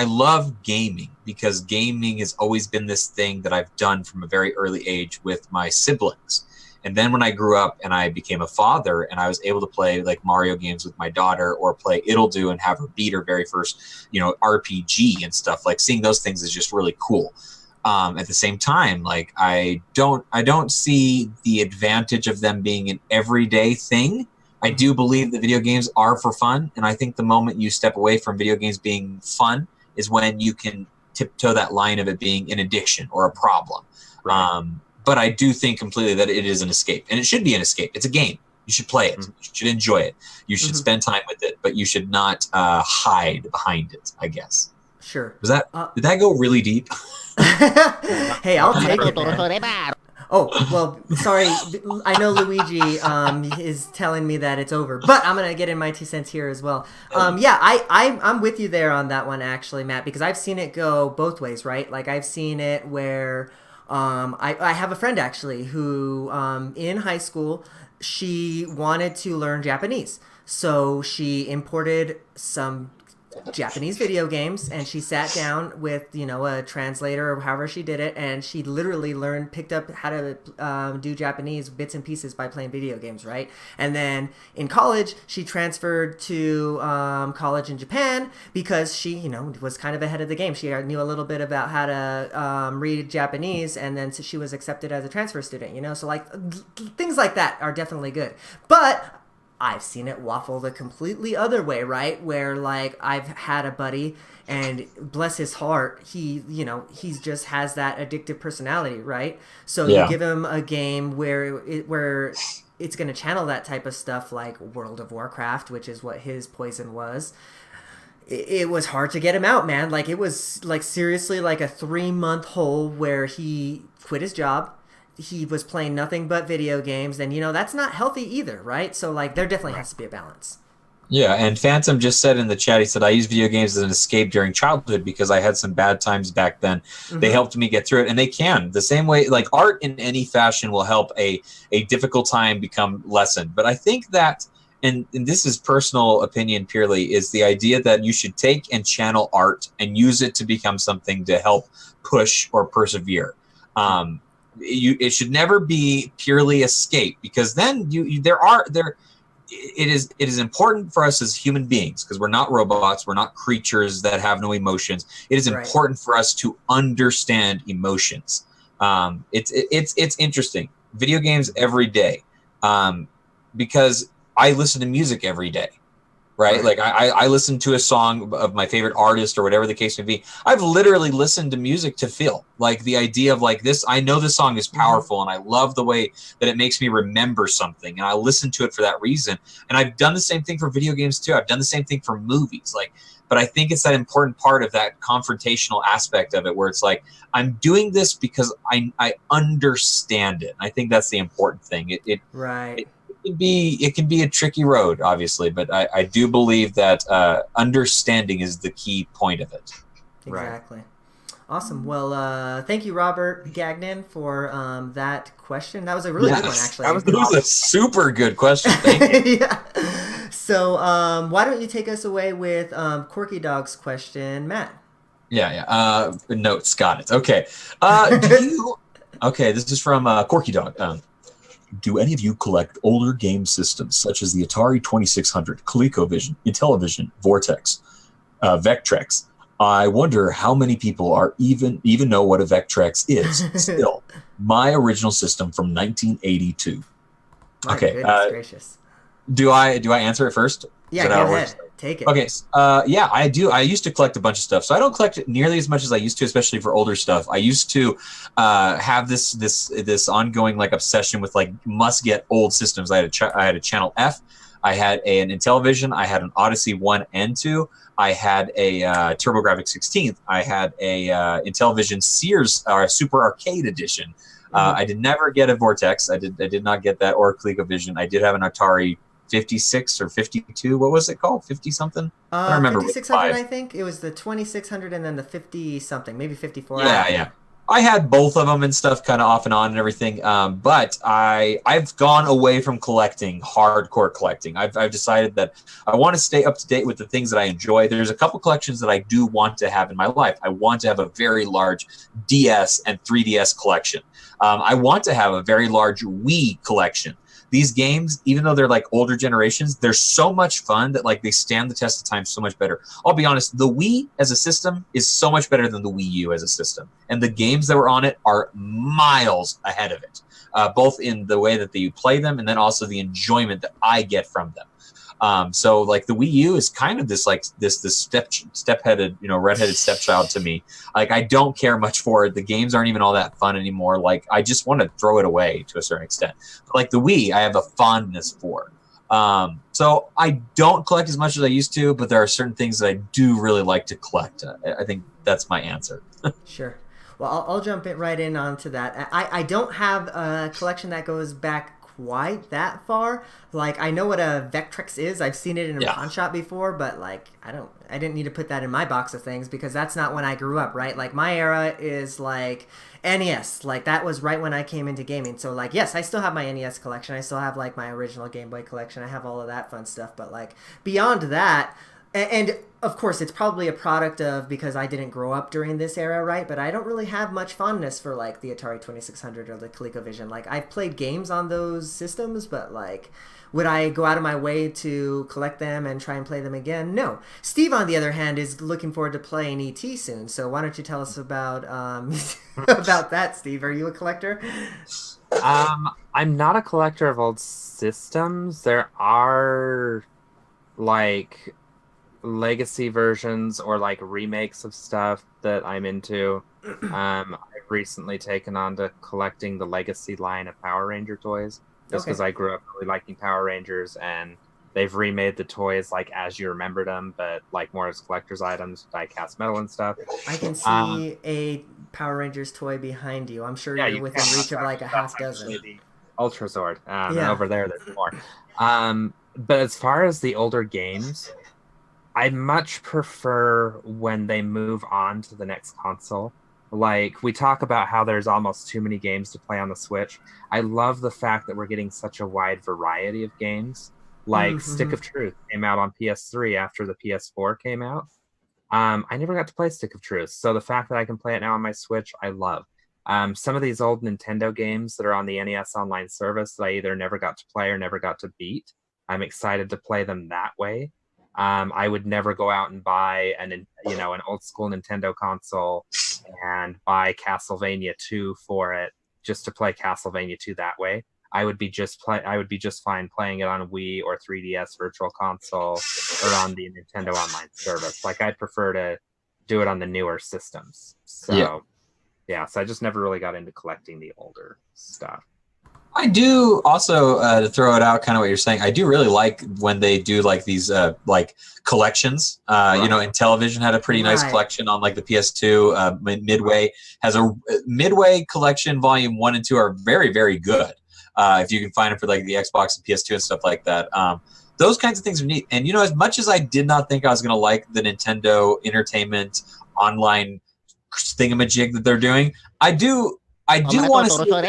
love gaming, because gaming has always been this thing that I've done from a very early age with my siblings. And then when I grew up and I became a father, and I was able to play like Mario games with my daughter, or play It'll Do and have her beat her very first, you know, RPG and stuff, like seeing those things is just really cool. At the same time, like I don't see the advantage of them being an everyday thing. I do believe that video games are for fun, and I think the moment you step away from video games being fun is when you can tiptoe that line of it being an addiction or a problem. Right. But I do think completely that it is an escape, and it should be an escape. It's a game. You should play it. You should enjoy it. You should spend time with it, but you should not hide behind it, I guess. Sure. Did that go really deep? Hey, I'll take it, man. Oh, well, sorry. I know Luigi is telling me that it's over, but I'm going to get in my 2 cents here as well. Yeah, I'm with you there on that one, actually, Matt, because I've seen it go both ways, right? Like, I've seen it where I have a friend, actually, who in high school, she wanted to learn Japanese. So she imported some Japanese video games, and she sat down with, you know, a translator or however she did it, and she literally picked up how to do Japanese bits and pieces by playing video games, right? And then in college, she transferred to college in Japan, because she, you know, was kind of ahead of the game. She knew a little bit about how to read Japanese, and then so she was accepted as a transfer student, you know? So like things like that are definitely good. But I've seen it waffle the completely other way, right? Where like I've had a buddy, and bless his heart, he just has that addictive personality, right? So you give him a game where it's going to channel that type of stuff, like World of Warcraft, which is what his poison was. It was hard to get him out, man. Like it was like seriously like a 3-month hole where he quit his job. He was playing nothing but video games, and, you know, that's not healthy either, right? So, like, there definitely has to be a balance. Yeah, and Phantom just said in the chat, he said, I used video games as an escape during childhood because I had some bad times back then. They helped me get through it, and they can. The same way, like, art in any fashion will help a difficult time become lessened. But I think that, and this is personal opinion purely, is the idea that you should take and channel art and use it to become something to help push or persevere. It should never be purely escape, because then it is important for us as human beings, because we're not robots, we're not creatures that have no emotions. It is important for us to understand emotions. It's interesting. Video games every day, because I listen to music every day. Right? Like I listen to a song of my favorite artist or whatever the case may be. I've literally listened to music to feel like the idea of like this. I know this song is powerful, and I love the way that it makes me remember something, and I listen to it for that reason. And I've done the same thing for video games too. I've done the same thing for movies. But I think it's that important part of that confrontational aspect of it, where it's like, I'm doing this because I understand it. I think that's the important thing. It can be a tricky road, obviously, but I do believe that understanding is the key point of it. Exactly. Awesome. Well, thank you, Robert Gagnon, for that question. That was a really good one, actually. That was a super good question. Thank you. Yeah. So, why don't you take us away with Corky Dog's question, Matt? Yeah. Notes, got it. Okay. Okay, this is from Corky Dog. Do any of you collect older game systems such as the Atari 2600, ColecoVision, Intellivision, Vortex, Vectrex? I wonder how many people are even know what a Vectrex is. Still, my original system from 1982. My Okay. goodness gracious. Do I answer it first? Yeah, go ahead. Take it. Okay. Yeah, I do. I used to collect a bunch of stuff, so I don't collect it nearly as much as I used to, especially for older stuff. I used to have this ongoing like obsession with like must get old systems. I had a Channel F. I had an Intellivision. I had an Odyssey 1 and 2. I had a TurboGrafx 16th. I had a Intellivision Sears Super Arcade Edition. I did never get a Vortex. I did not get that, or ColecoVision. I did have an Atari 56 or 52. What was it called? 50 something? I don't remember. 5600, I think. It was the 2600 and then the 50 something, maybe 54. Yeah. I had both of them and stuff kind of off and on and everything. But I've gone away from collecting, hardcore collecting. I've decided that I want to stay up to date with the things that I enjoy. There's a couple collections that I do want to have in my life. I want to have a very large DS and 3DS collection. I want to have a very large Wii collection. These games, even though they're like older generations, they're so much fun that like they stand the test of time so much better. I'll be honest, the Wii as a system is so much better than the Wii U as a system. And the games that were on it are miles ahead of it, both in the way that you play them and then also the enjoyment that I get from them. So like the Wii U is kind of this step-headed, redheaded stepchild to me. Like I don't care much for it. The games aren't even all that fun anymore. Like I just want to throw it away to a certain extent. But like the Wii, I have a fondness for. So I don't collect as much as I used to, but there are certain things that I do really like to collect. I think that's my answer. Sure. Well, I'll jump right in onto that. I don't have a collection that goes back quite that far. Like I know what a Vectrex is. I've seen it in a pawn shop before, but like I didn't need to put that in my box of things because that's not when I grew up, right? Like my era is like NES. Like that was right when I came into gaming. So like yes, I still have my NES collection. I still have like my original Game Boy collection. I have all of that fun stuff, but like beyond that, and of course, it's probably a product of because I didn't grow up during this era, right? But I don't really have much fondness for like the Atari 2600 or the ColecoVision. Like I've played games on those systems, but like would I go out of my way to collect them and try and play them again? No. Steve, on the other hand, is looking forward to playing ET soon. So why don't you tell us about about that, Steve? Are you a collector? I'm not a collector of old systems. There are like legacy versions or like remakes of stuff that I'm into. I've recently taken on to collecting the legacy line of Power Ranger toys just because I grew up really liking Power Rangers, and they've remade the toys like as you remembered them, but like more as collector's items, die-cast metal and stuff. I can see a Power Rangers toy behind you. I'm sure you're within reach of like a half dozen. The Ultra Sword. And over there's more. But as far as the older games, I much prefer when they move on to the next console. Like, we talk about how there's almost too many games to play on the Switch. I love the fact that we're getting such a wide variety of games. Like, Stick of Truth came out on PS3 after the PS4 came out. I never got to play Stick of Truth, so the fact that I can play it now on my Switch, I love. Some of these old Nintendo games that are on the NES Online service that I either never got to play or never got to beat, I'm excited to play them that way. I would never go out and buy an old school Nintendo console and buy Castlevania 2 for it just to play Castlevania 2 that way. I would be just fine playing it on Wii or 3DS Virtual Console or on the Nintendo Online service. Like I'd prefer to do it on the newer systems. So so I just never really got into collecting the older stuff. I do also, to throw it out, kind of what you're saying, I do really like when they do like these like collections. Intellivision had a pretty nice collection on like the PS2. Midway has a Midway collection. Volume 1 and 2 are very, very good. If you can find them for like the Xbox and PS2 and stuff like that. Those kinds of things are neat. And, as much as I did not think I was going to like the Nintendo Entertainment Online thingamajig that they're doing. I do want to see.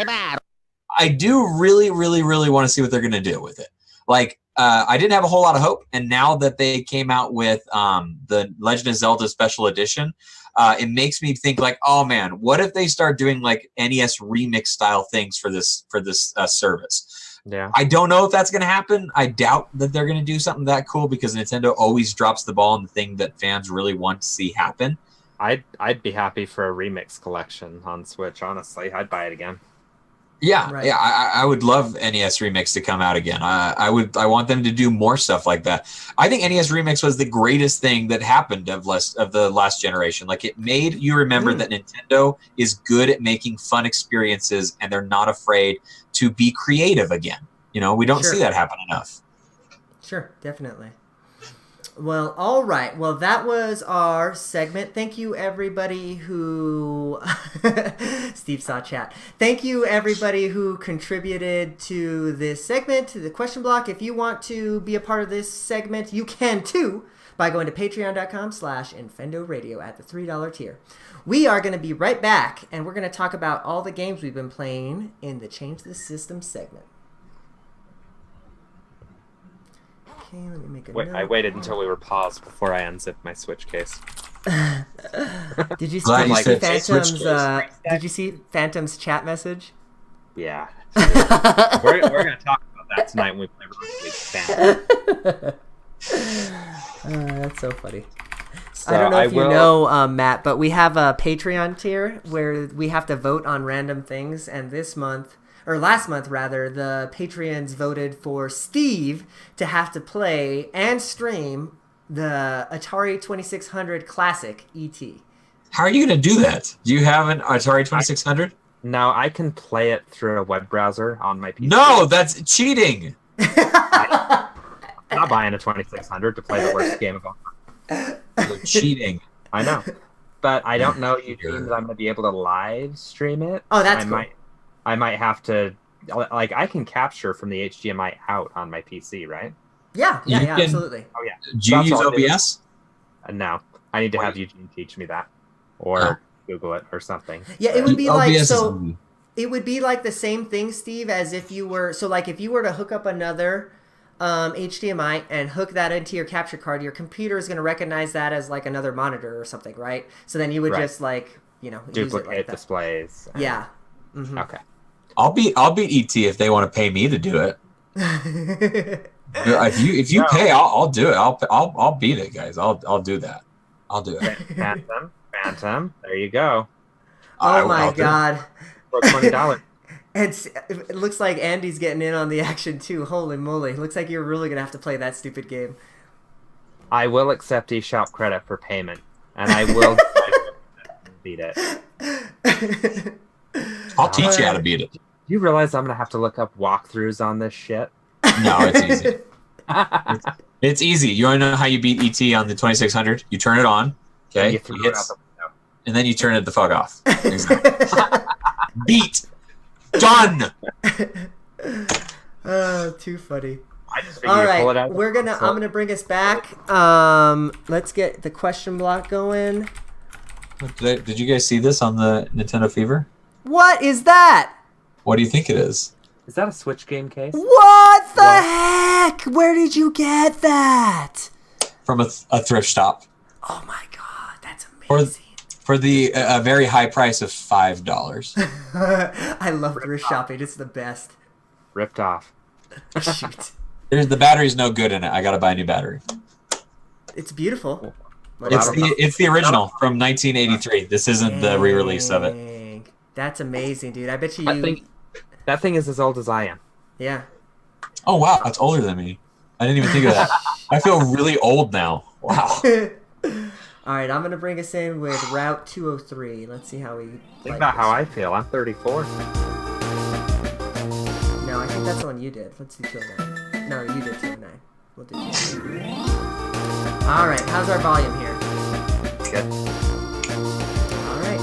I do really, really, really want to see what they're going to do with it. Like, I didn't have a whole lot of hope, and now that they came out with the Legend of Zelda Special Edition, it makes me think like, oh man, what if they start doing like NES remix style things for this service? Yeah. I don't know if that's going to happen. I doubt that they're going to do something that cool because Nintendo always drops the ball on the thing that fans really want to see happen. I'd be happy for a remix collection on Switch. Honestly, I'd buy it again. Yeah, Right. yeah, I would love NES Remix to come out again. I want them to do more stuff like that. I think NES Remix was the greatest thing that happened of the last generation. Like, it made you remember that Nintendo is good at making fun experiences, and they're not afraid to be creative again. You know, we don't see that happen enough. Sure, definitely. Well, all right. Well, that was our segment. Thank you, everybody who... Steve saw chat. Thank you, everybody who contributed to this segment, to the question block. If you want to be a part of this segment, you can too by going to patreon.com/InfendoRadio at the $3 tier. We are going to be right back, and we're going to talk about all the games we've been playing in the Change the System segment. Okay, let me make a note. I waited until we were paused before I unzipped my Switch case. Did you Glad you see said Phantom's? Switch case. Did you see Phantom's chat message? Yeah. we're gonna talk about that tonight when we play Rocket League. That's so funny. So I don't know if you know, Matt, but we have a Patreon tier where we have to vote on random things, and this month, or last month rather, the Patreons voted for Steve to have to play and stream the Atari 2600 Classic ET. How are you going to do that? Do you have an Atari 2600? No, I can play it through a web browser on my PC. No, that's cheating. I'm not buying a 2600 to play the worst game of all time. You're cheating. I know. But I don't know, Eugene, that I'm going to be able to live stream it. Oh, that's cool. I might have to, like, I can capture from the HDMI out on my PC, right? Yeah, absolutely. Oh, yeah. Do you use OBS? No. I need to have Eugene teach me that. Or Google it or something. Yeah, it would be like, OBS so it would be like the same thing, Steve, as if you were, so like if you were to hook up another HDMI and hook that into your capture card, your computer is going to recognize that as like another monitor or something, right? So then you would just like, use it duplicate like that. Displays. Yeah. Mm-hmm. Okay. I'll beat ET if they want to pay me to do it. If you pay, I'll do it. I'll beat it, guys. I'll do that. I'll do it. Phantom. There you go. Oh my God. For $20. It looks like Andy's getting in on the action too. Holy moly. Looks like you're really going to have to play that stupid game. I will accept eShop credit for payment, and I will beat it. I'll teach you how to beat it. Do you realize I'm going to have to look up walkthroughs on this shit? No, it's easy. It's easy. You want to know how you beat ET on the 2600? You turn it on, okay? You throw it out the window. And then you turn it the fuck off. Exactly. Beat. Done. Oh, too funny. I just figured All you pull it right, out. I'm gonna bring us back. Let's get the question block going. Did you guys see this on the Nintendo Fever? What is that? What do you think it is? Is that a Switch game case? What the heck? Where did you get that? From a thrift shop. Oh my God, that's amazing. For the very high price of $5. I love thrift shopping. It's the best. Ripped off. Shoot. The battery's no good in it. I gotta buy a new battery. It's beautiful. It's the original from 1983. This isn't the re-release of it. Dang. That's amazing, dude. I bet you. That thing is as old as I am. Yeah. Oh wow, that's older than me. I didn't even think of that. I feel really old now. Wow. All right, I'm gonna bring us in with Route 203. Let's see how we. Think about how I feel. I'm 34. No, I think that's the one you did. Let's do 209. No, you did 209. We'll do 209. All right, how's our volume here? Good. All right,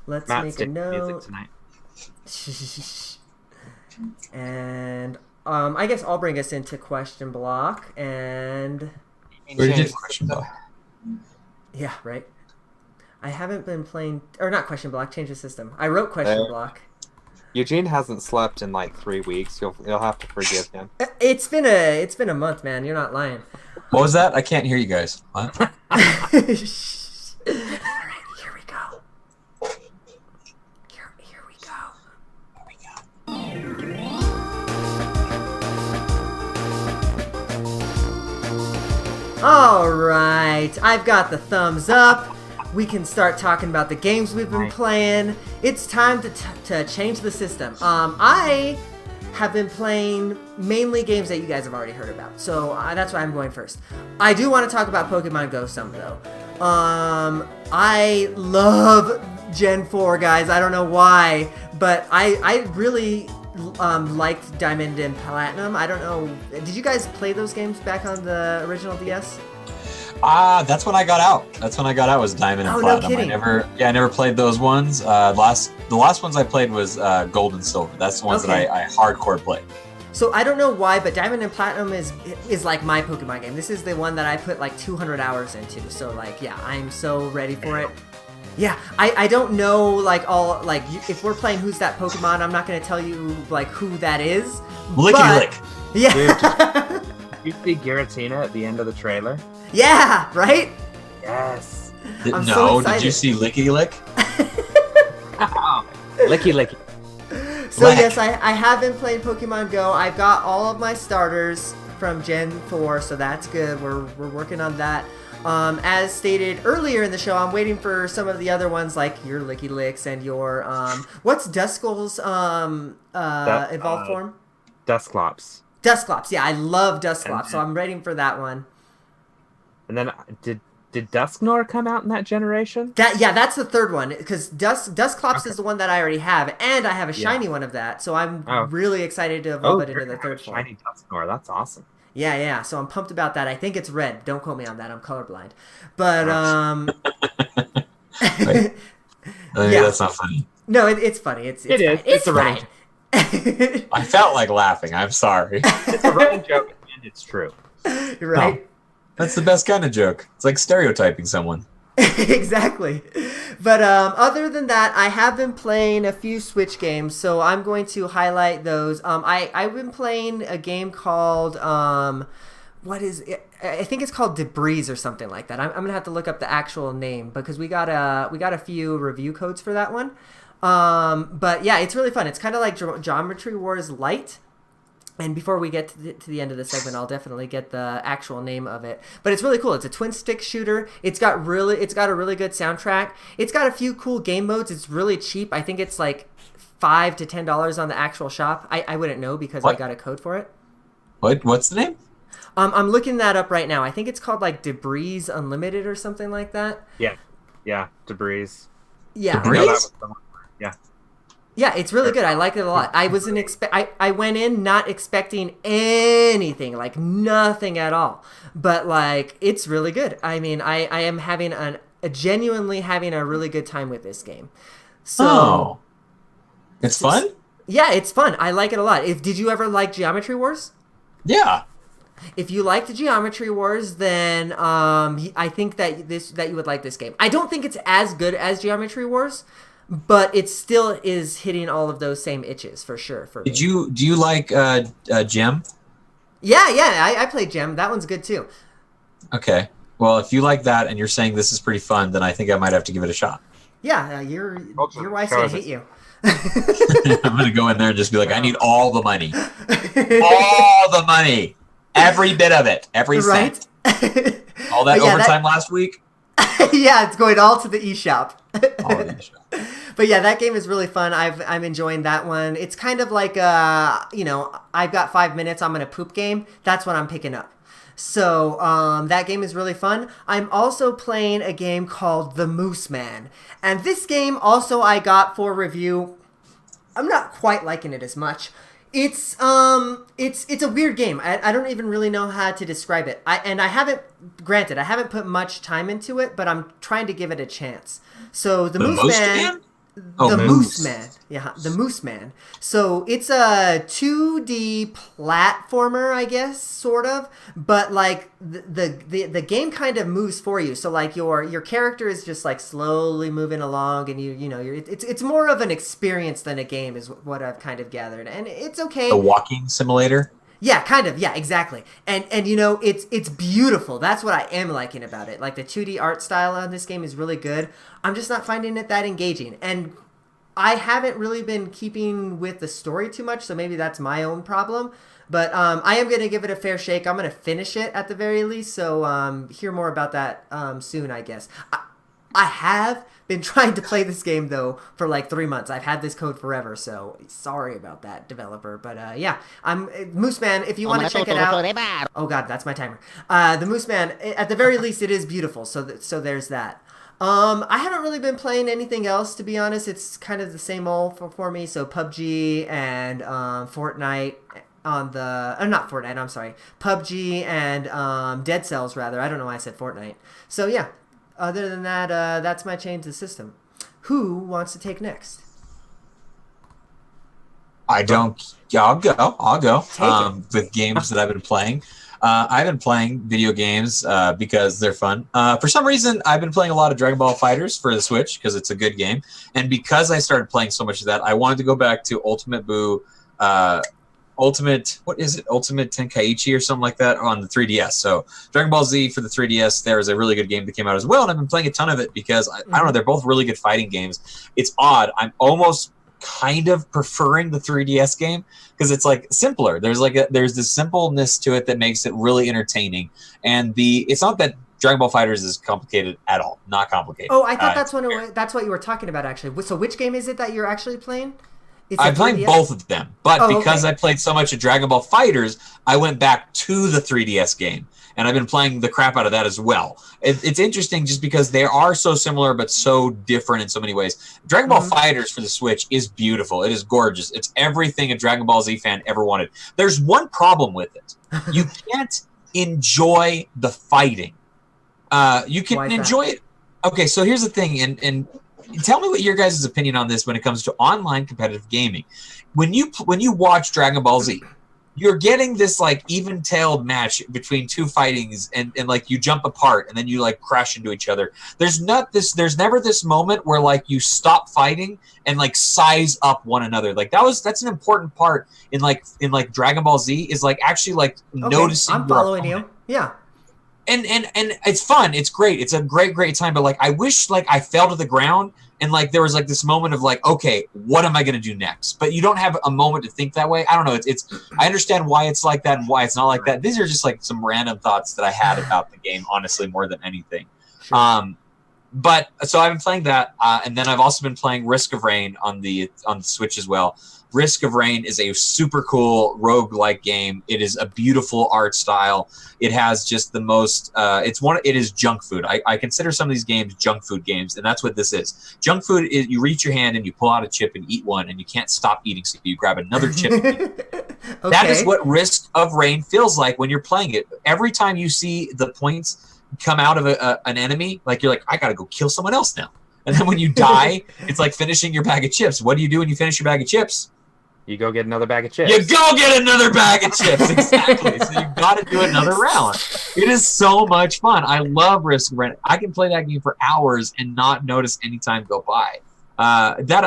let's Matt's make a note. music tonight. And I guess I'll bring us into question block and. Where did you question block? Yeah, right. I haven't been playing, or not Question Block, change the system. I wrote Question Block. Eugene hasn't slept in like 3 weeks. You'll have to forgive him. It's been a month, man. You're not lying. What was that? I can't hear you guys. What? All right, here we go. Here we go. All right, I've got the thumbs up. We can start talking about the games we've been playing. It's time to change the system. I have been playing mainly games that you guys have already heard about, so that's why I'm going first. I do want to talk about Pokemon Go some, though. I love Gen 4, guys. I don't know why, but I really liked Diamond and Platinum. I don't know. Did you guys play those games back on the original DS? That's when I got out. That's when I got out was Diamond and Platinum. No kidding. I never played those ones. The last ones I played was Gold and Silver. That's the ones that I hardcore played. So I don't know why, but Diamond and Platinum is like my Pokemon game. This is the one that I put like 200 hours into. So like, yeah, I'm so ready for it. Yeah, I don't know like if we're playing Who's That Pokemon, I'm not gonna tell you like who that is. Lickety Lick. Yeah. You see Giratina at the end of the trailer? Yeah, right? Yes. I'm so Did you excited. see Lickety Lick? Licky. So Black. yes, I have been playing Pokemon Go. I've got all of my starters from Gen 4, so that's good. We're working on that. As stated earlier in the show, I'm waiting for some of the other ones like your Licky Licks and your what's Duskull's evolved form? Dusclops. Dusclops. Yeah, I love Dusclops, so I'm waiting for that one. And then did Dusknoir come out in that generation? That's the third one because Dusclops is the one that I already have, and I have a shiny one of that, so I'm really excited to evolve it into the third form. Shiny Dusknoir, that's awesome. Yeah. So I'm pumped about that. I think it's red. Don't quote me on that. I'm colorblind. But Wait. That's not funny. No, it's funny. It is. It's It's a running. fine. I felt like laughing. I'm sorry. It's a running joke, and it's true. Right? That's the best kind of joke. It's like stereotyping someone. Exactly. But other than that, I have been playing a few Switch games, so I'm going to highlight those. I've been playing a game called what is it? I think it's called Debris or something like that. I'm gonna have to look up the actual name because we got a few review codes for that one. But yeah, it's really fun. It's kind of like Geometry Wars Light. And before we get to the end of the segment, I'll definitely get the actual name of it. But it's really cool. It's a twin stick shooter. It's got a really good soundtrack. It's got a few cool game modes. It's really cheap. I think it's like $5 to $10 on the actual shop. I wouldn't know because I got a code for it. What's the name? I'm looking that up right now. I think it's called like Debris Unlimited or something like that. Yeah, Debris. Yeah. Debris? Yeah. Yeah, it's really good. I like it a lot. I went in not expecting anything, like nothing at all. But like it's really good. I mean, I am having genuinely having a really good time with this game. So it's fun? Yeah, it's fun. I like it a lot. Did you ever like Geometry Wars? Yeah. If you liked Geometry Wars, then I think that you would like this game. I don't think it's as good as Geometry Wars, but it still is hitting all of those same itches for sure. Do you like Gem? Yeah, I played Gem. That one's good too. Okay. Well, if you like that and you're saying this is pretty fun, then I think I might have to give it a shot. Yeah, your wife's gonna hate you. I'm gonna go in there and just be like, I need all the money, all the money, every bit of it, every cent. All that overtime last week. Yeah, it's going all to the eShop. All the eShop. But yeah, that game is really fun. I'm enjoying that one. It's kind of like I've got 5 minutes. I'm gonna poop game. That's what I'm picking up. So that game is really fun. I'm also playing a game called The Moose Man, and this game also I got for review. I'm not quite liking it as much. It's a weird game. I don't even really know how to describe it. I haven't put much time into it, but I'm trying to give it a chance. So the Moose Man. The Moose. Moose Man. Yeah, the Moose Man. So it's a 2D platformer, I guess, sort of. But like the game kind of moves for you. So like your character is just like slowly moving along, and it's more of an experience than a game, is what I've kind of gathered, and it's okay. A walking simulator. Yeah, kind of. Yeah, exactly. And it's beautiful. That's what I am liking about it. Like the 2D art style on this game is really good. I'm just not finding it that engaging. And I haven't really been keeping with the story too much, so maybe that's my own problem. But I am going to give it a fair shake. I'm going to finish it at the very least, so hear more about that soon, I guess. I have been trying to play this game, though, for like 3 months. I've had this code forever, so sorry about that, developer. But yeah, I'm Moose Man. If you want to check it out, oh god, that's my timer. The Moose Man, at the very least, it is beautiful. So there's that. I haven't really been playing anything else, to be honest. It's kind of the same old for me. So PUBG and Fortnite on the not Fortnite. I'm sorry, PUBG and Dead Cells rather. I don't know why I said Fortnite. So yeah. Other than that, that's my change to the system. Who wants to take next? I don't. Yeah, I'll go. With games that I've been playing. I've been playing video games because they're fun. For some reason, I've been playing a lot of Dragon Ball FighterZ for the Switch because it's a good game. And because I started playing so much of that, I wanted to go back to Ultimate Tenkaichi or something like that on the 3DS. So Dragon Ball Z for the 3DS, there is a really good game that came out as well, and I've been playing a ton of it because I don't know, they're both really good fighting games. It's odd. I'm almost kind of preferring the 3DS game because it's like simpler. There's this simpleness to it that makes it really entertaining, and it's not that Dragon Ball FighterZ is complicated at all. Not complicated. Oh, I thought that's what you were talking about actually. So which game is it that you're actually playing? I'm playing both of them, but because I played so much of Dragon Ball FighterZ, I went back to the 3DS game, and I've been playing the crap out of that as well. It's interesting just because they are so similar but so different in so many ways. Dragon Ball FighterZ for the Switch is beautiful. It is gorgeous. It's everything a Dragon Ball Z fan ever wanted. There's one problem with it. You can't enjoy the fighting. You can enjoy it. Okay, so here's the thing, and tell me what your guys' opinion on this when it comes to online competitive gaming. When you watch Dragon Ball Z, you're getting this like even-tailed match between two fightings, and like you jump apart and then you like crash into each other. There's never this moment where like you stop fighting and like size up one another. Like that's an important part in like Dragon Ball Z is like actually like noticing. I'm following you. Yeah. And it's fun. It's great. It's a great time. But like, I wish like I fell to the ground and like there was like this moment of like, okay, what am I gonna do next? But you don't have a moment to think that way. I don't know. It's I understand why it's like that and why it's not like that. These are just like some random thoughts that I had about the game, honestly, more than anything. Sure. But so I've been playing that, and then I've also been playing Risk of Rain on the Switch as well. Risk of Rain is a super cool roguelike game. It is a beautiful art style. It has just the most it is junk food. I consider some of these games junk food games, and that's what this is. Junk food is you reach your hand and you pull out a chip and eat one, and you can't stop eating, so you grab another chip and eat it. Okay. That is what Risk of Rain feels like when you're playing it. Every time you see the points come out of an enemy, like you're like, I gotta go kill someone else now. And then when you die, it's like finishing your bag of chips. What do you do when you finish your bag of chips? You go get another bag of chips. You go get another bag of chips, exactly. So you've got to do another round. It is so much fun. I love Risk of Rain. I can play that game for hours and not notice any time go by.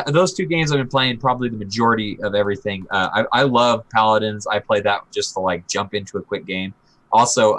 Those two games I've been playing probably the majority of everything. I love Paladins. I play that just to like jump into a quick game. Also,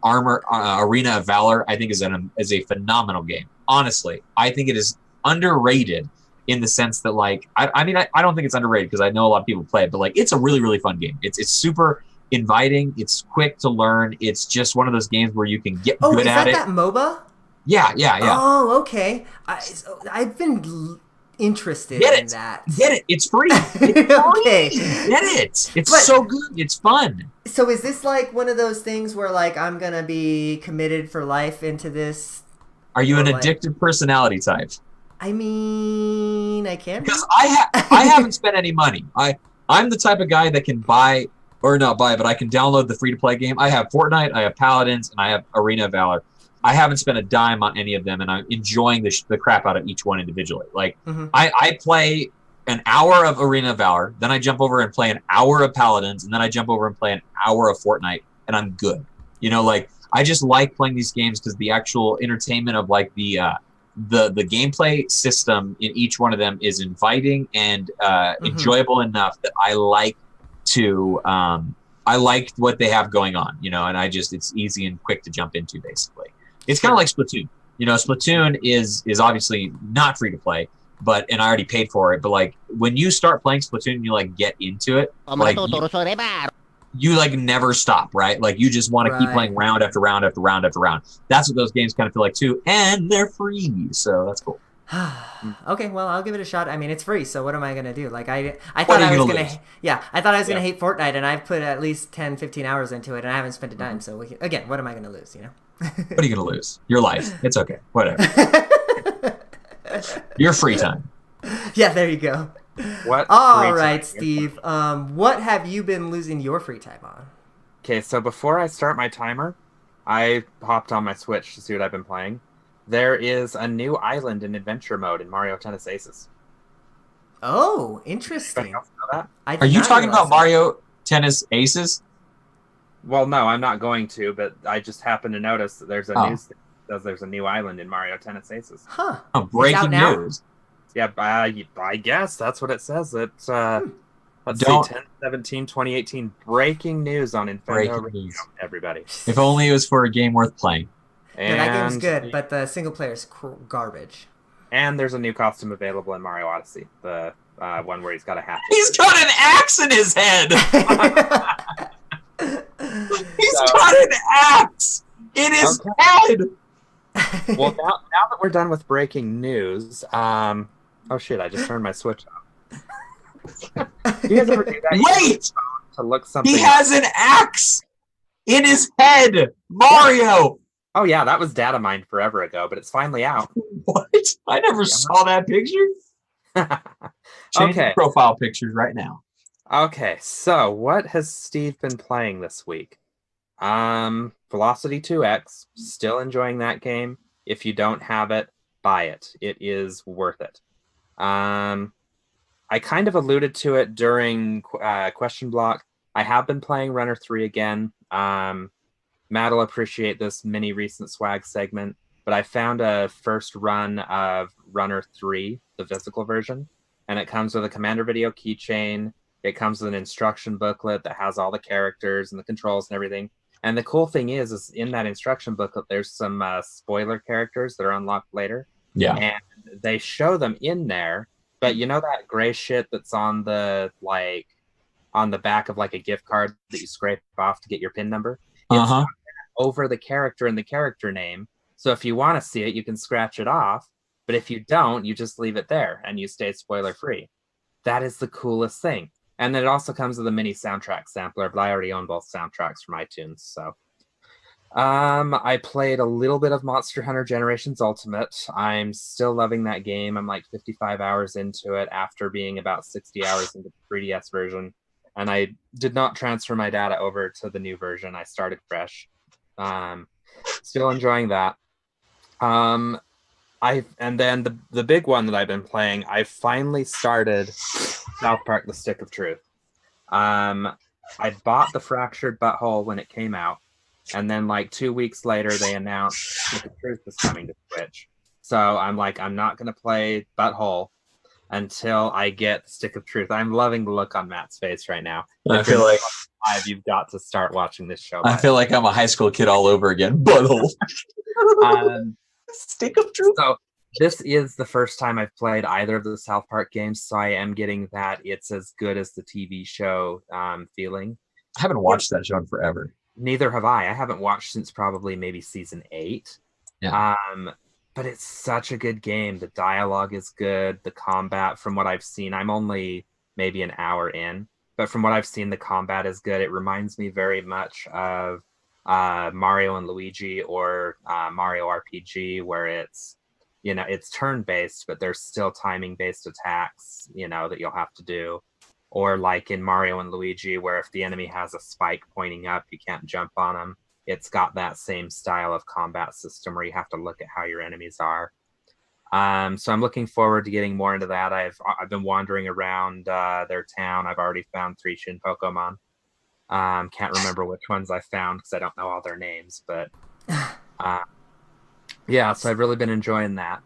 Arena of Valor I think is a phenomenal game. Honestly, I think it is underrated. In the sense that, like, I mean, I don't think it's underrated because I know a lot of people play it, but like, it's a really, really fun game. It's super inviting. It's quick to learn. It's just one of those games where you can get good at it. Oh, is that MOBA? Yeah. Oh, okay. I've been interested in that. Get it. It's free. Okay. Get it. It's so good. It's fun. So is this like one of those things where like I'm going to be committed for life into this? Are you an addictive personality type? I mean, I can. Because I haven't spent any money. I'm the type of guy that can buy, or not buy, but I can download the free-to-play game. I have Fortnite, I have Paladins, and I have Arena of Valor. I haven't spent a dime on any of them, and I'm enjoying the crap out of each one individually. Like, I play an hour of Arena of Valor, then I jump over and play an hour of Paladins, and then I jump over and play an hour of Fortnite, and I'm good. You know, like, I just like playing these games because the actual entertainment of like the gameplay system in each one of them is inviting and enjoyable enough that I like to I like what they have going on, you know, and it's easy and quick to jump into. Basically, it's kind of like Splatoon. You know, Splatoon is obviously not free to play, and I already paid for it. But like when you start playing Splatoon, and you like get into it, like you like never stop, right? Like you just want to keep playing round after round after round after round. That's what those games kind of feel like too, and they're free, so that's cool. Okay, well, I'll give it a shot. I mean, it's free, so what am I gonna do? Like, I thought I was gonna hate Fortnite, and I've put at least 10, 15 hours into it, and I haven't spent a dime. So again, what am I gonna lose? You know? What are you gonna lose? Your life. It's okay. Whatever. Your free time. Yeah, there you go. What? All right, Steve. What have you been losing your free time on? Okay, so before I start my timer, I hopped on my Switch to see what I've been playing. There is a new island in adventure mode in Mario Tennis Aces. Oh, interesting. Else know that? Are you talking about Mario Tennis Aces? Well, no, I'm not going to, but I just happened to notice that there's a news that says there's a new island in Mario Tennis Aces. Huh. Oh, breaking news. Yeah, I guess that's what it says. It's let's see, 10/17/2018. Breaking news on Infendo Radio, everybody. If only it was for a game worth playing. Yeah, that game's good, but the single player is garbage. And there's a new costume available in Mario Odyssey, the one where he's got a hat. He's got an axe in his head. He's got an axe in his head. Well, now that we're done with breaking news, oh shit! I just turned my Switch off. You guys ever do that? Wait! To look something. He has an axe in his head, Mario. Oh yeah, that was data mined forever ago, but it's finally out. What? I never saw that picture. Change the profile pictures right now. Okay, so what has Steve been playing this week? Velocity 2X, still enjoying that game. If you don't have it, buy it. It is worth it. I kind of alluded to it during Question Block. I have been playing Runner 3 again. Matt will appreciate this mini recent swag segment, but I found a first run of Runner 3, the physical version, and it comes with a Commander Video keychain. It comes with an instruction booklet that has all the characters and the controls and everything. And the cool thing is in that instruction booklet, there's some spoiler characters that are unlocked later. Yeah. And they show them in there, but you know that gray shit that's on the back of like a gift card that you scrape off to get your PIN number? It's over the character and the character name. So if you want to see it, you can scratch it off. But if you don't, you just leave it there and you stay spoiler free. That is the coolest thing. And then it also comes with a mini soundtrack sampler, but I already own both soundtracks from iTunes. So I played a little bit of Monster Hunter Generations Ultimate. I'm still loving that game. I'm like 55 hours into it after being about 60 hours into the 3DS version. And I did not transfer my data over to the new version. I started fresh. Still enjoying that. And then the big one that I've been playing, I finally started South Park: The Stick of Truth. I bought the Fractured Butthole when it came out, and then like 2 weeks later they announced Stick of Truth was coming to Switch. So I'm like, I'm not gonna play Butthole until I get Stick of Truth. I'm loving the look on Matt's face right now. I feel like you've got to start watching this show. I feel like I'm a high school kid all over again. Butthole. Stick of Truth. So this is the first time I've played either of the South Park games, so I am getting that it's as good as the TV show feeling. I haven't watched that show in forever. Neither have I. I haven't watched since probably maybe season 8. Yeah. But it's such a good game. The dialogue is good. The combat, from what I've seen, I'm only maybe an hour in, but from what I've seen, the combat is good. It reminds me very much of Mario and Luigi or Mario RPG, where it's, you know, it's turn-based, but there's still timing-based attacks, you know, that you'll have to do. Or like in Mario and Luigi, where if the enemy has a spike pointing up, you can't jump on them. it's got that same style of combat system where you have to look at how your enemies are. So I'm looking forward to getting more into that. I've been wandering around their town. I've already found 3 Shin Pokemon. Can't remember which ones I found because I don't know all their names, but yeah, so I've really been enjoying that.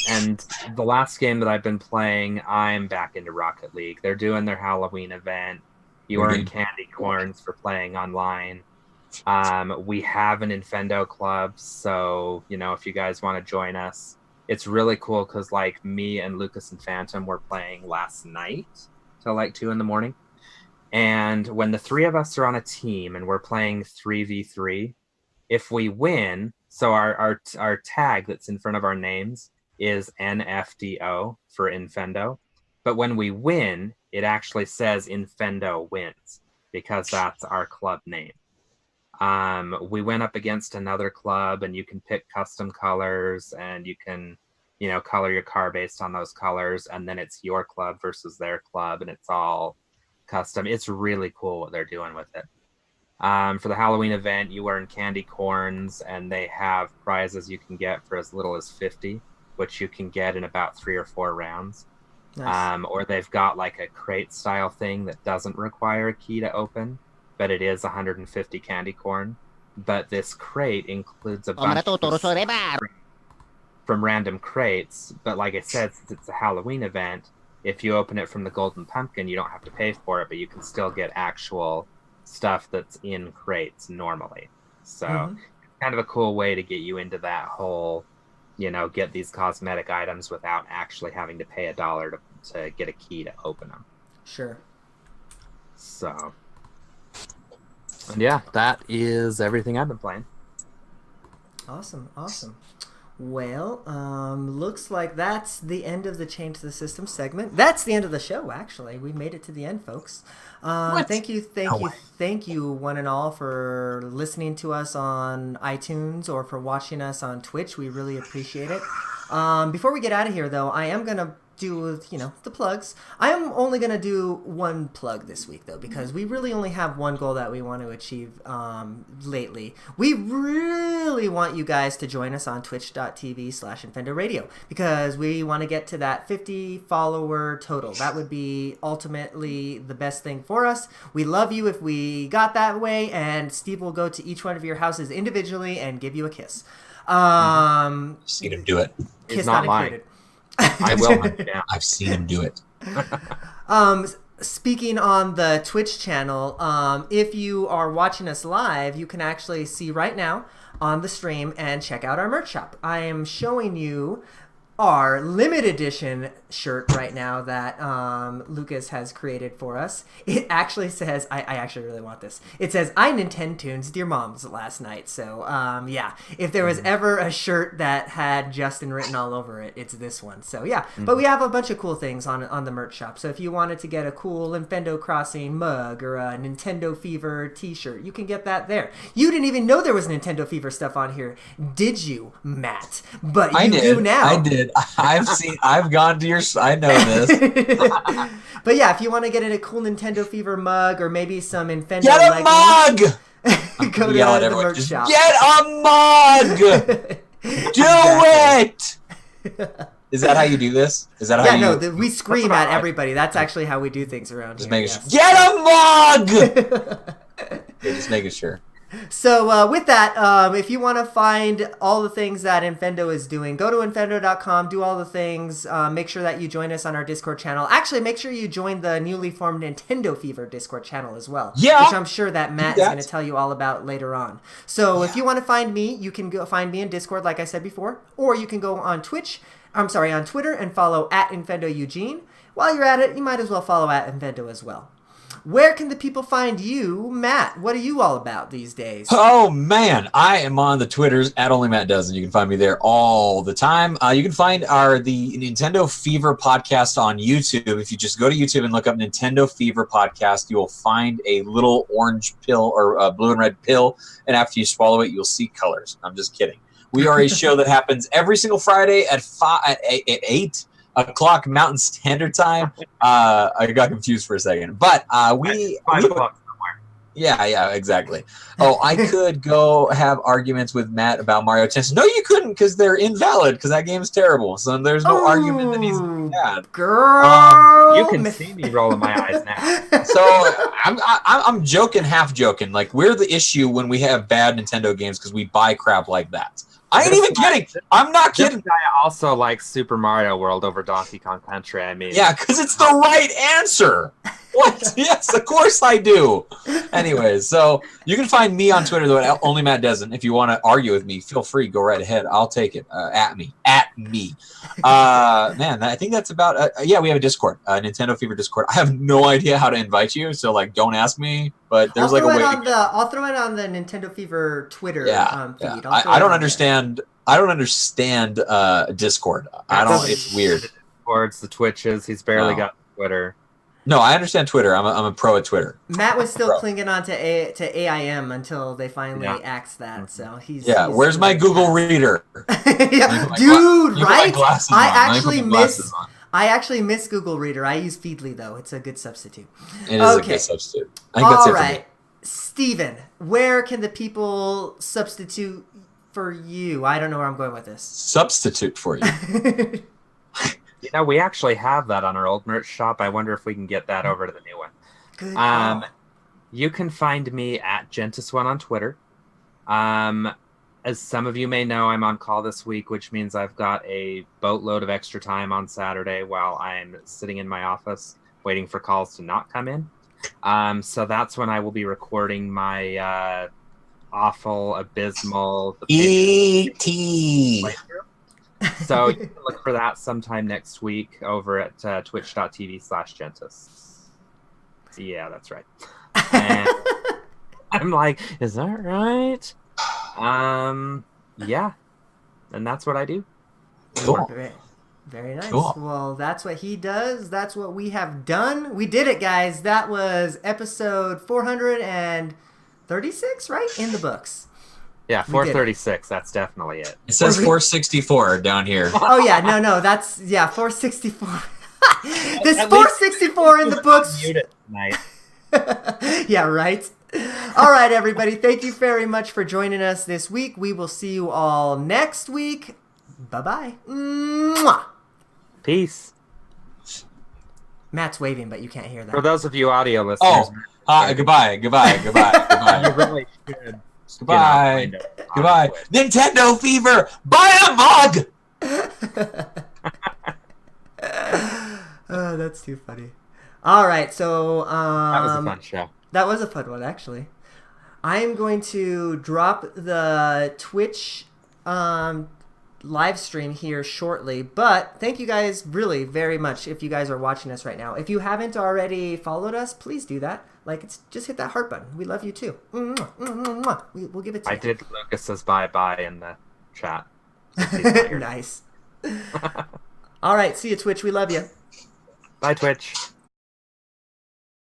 And the last game that I've been playing, I'm back into Rocket League. They're doing their Halloween event. You earn candy corns for playing online. We have an Infendo club, so if you guys want to join us, it's really cool because like me and Lucas and Phantom were playing last night till like 2 a.m. And when the 3 of us are on a team and we're playing 3v3, if we win, so our tag that's in front of our names is NFDO for Infendo. But when we win, it actually says Infendo wins because that's our club name. We went up against another club and you can pick custom colors and you can, color your car based on those colors. And then it's your club versus their club and it's all custom. It's really cool what they're doing with it. For the Halloween event, you earn candy corns and they have prizes you can get for as little as 50, which you can get in about 3 or 4 rounds. Nice. Or they've got like a crate style thing that doesn't require a key to open, but it is 150 candy corn. But this crate includes a bunch from random crates. But like I said, since it's a Halloween event, if you open it from the golden pumpkin, you don't have to pay for it, but you can still get actual stuff that's in crates normally. So kind of a cool way to get you into that whole, get these cosmetic items without actually having to pay $1 to get a key to open them. Sure. So, and yeah, that is everything I've been playing. Awesome. Well, looks like that's the end of the Change the System segment. That's the end of the show, actually. We made it to the end, folks. Thank you, one and all, for listening to us on iTunes or for watching us on Twitch. We really appreciate it. Before we get out of here, though, I am going to do, the plugs. I am only going to do one plug this week, though, because we really only have one goal that we want to achieve lately. We really want you guys to join us on twitch.tv/Infendo Radio because we want to get to that 50 follower total. That would be ultimately the best thing for us. We love you if we got that way, and Steve will go to each one of your houses individually and give you a kiss. Seen him do it. Kiss not included. I will hunt you down. I've seen him do it. Speaking on the Twitch channel, if you are watching us live, you can actually see right now on the stream and check out our merch shop. I am showing you our limited edition shirt right now that Lucas has created for us. It actually says, I actually really want this. It says, I Nintendo Tunes, Dear Moms, last night. So, yeah, if there was ever a shirt that had Justin written all over it, it's this one. So, yeah, but we have a bunch of cool things on the merch shop. So if you wanted to get a cool Infendo Crossing mug or a Nintendo Fever t-shirt, you can get that there. You didn't even know there was Nintendo Fever stuff on here, did you, Matt? But you do now. I did. I've gone to your. I know this. But yeah, if you want to get a cool Nintendo Fever mug or maybe some Infendo get a mug. Go to the merch shop. Get a mug. Do it. Is that how you do this? Is that how you? We scream at everybody. That's actually how we do things around just here. Making sure. Get a mug. Just making sure. So with that, if you want to find all the things that Infendo is doing, go to infendo.com, do all the things, make sure that you join us on our Discord channel. Actually, make sure you join the newly formed Nintendo Fever Discord channel as well, which I'm sure that Matt is going to tell you all about later on. So if you want to find me, you can go find me in Discord, like I said before, or you can go on on Twitter and follow at Infendo Eugene. While you're at it, you might as well follow at Infendo as well. Where can the people find you, Matt? What are you all about these days? Oh, man. I am on the Twitters at OnlyMattDozen. You can find me there all the time. You can find the Nintendo Fever podcast on YouTube. If you just go to YouTube and look up Nintendo Fever podcast, you will find a little orange pill or a blue and red pill. And after you swallow it, you'll see colors. I'm just kidding. We are a show that happens every single Friday at 8 o'clock Mountain Standard Time. I got confused for a second, but 5 o'clock somewhere. Yeah, exactly. Oh, I could go have arguments with Matt about Mario Tennis. No, you couldn't, because they're invalid, because that game is terrible. So there's no argument that he's bad. Girl, You can see me rolling my eyes now. So I'm joking, half joking. Like, we're the issue when we have bad Nintendo games because we buy crap like that. I ain't even kidding. I'm not This kidding. guy also likes Super Mario World over Donkey Kong Country. I mean, Yeah, because it's the right answer. What? Yes, of course I do. Anyways, so you can find me on Twitter, though, only Matt Dezen. If you want to argue with me, feel free. Go right ahead. I'll take it. At me. Man, I think that's about yeah, we have a Discord, Nintendo Fever Discord. I have no idea how to invite you, so, like, don't ask me. But there's like a way. I'll throw it on the Nintendo Fever Twitter feed. Yeah. I don't understand. I don't understand Discord. I don't. It's weird. Discords, the Twitches. He's barely got Twitter. No, I understand Twitter. I'm a pro at Twitter. Matt was still clinging on to AIM until they finally axed that. So he's where's my Google Reader? Dude, right? I actually miss Google Reader. I use Feedly though. It's a good substitute. It is a good substitute. I think All that's right, it for me. Steven, where can the people substitute for you? I don't know where I'm going with this. Substitute for you. You know, we actually have that on our old merch shop. I wonder if we can get that over to the new one. Good call. You can find me at Gentis1 on Twitter. As some of you may know, I'm on call this week, which means I've got a boatload of extra time on Saturday while I'm sitting in my office waiting for calls to not come in. So that's when I will be recording my awful, abysmal E.T. So you can look for that sometime next week over at twitch.tv/Gentis. Yeah, that's right. And I'm like, is that right? Yeah. And that's what I do. Cool. Very nice. Cool. Well, that's what he does. That's what we have done. We did it, guys. That was episode 436, right? In the books. Yeah, 436. That's definitely it. It says 464 down here. Oh, yeah. No. That's, 464. This 464 in the books. Tonight. Yeah, right? All right, everybody. Thank you very much for joining us this week. We will see you all next week. Bye-bye. Mwah! Peace. Matt's waving, but you can't hear that. For those of you audio listeners. Goodbye. You really should. Goodbye. Nintendo Fever. Buy a mug. Oh, that's too funny. All right, so that was a fun show. That was a fun one, actually. I'm going to drop the Twitch live stream here shortly, but thank you guys really very much if you guys are watching us right now. If you haven't already followed us, please do that. Just hit that heart button. We love you too. We'll give it to you. I did Lucas's bye-bye in the chat. Nice. All right, see you, Twitch. We love you. Bye, Twitch.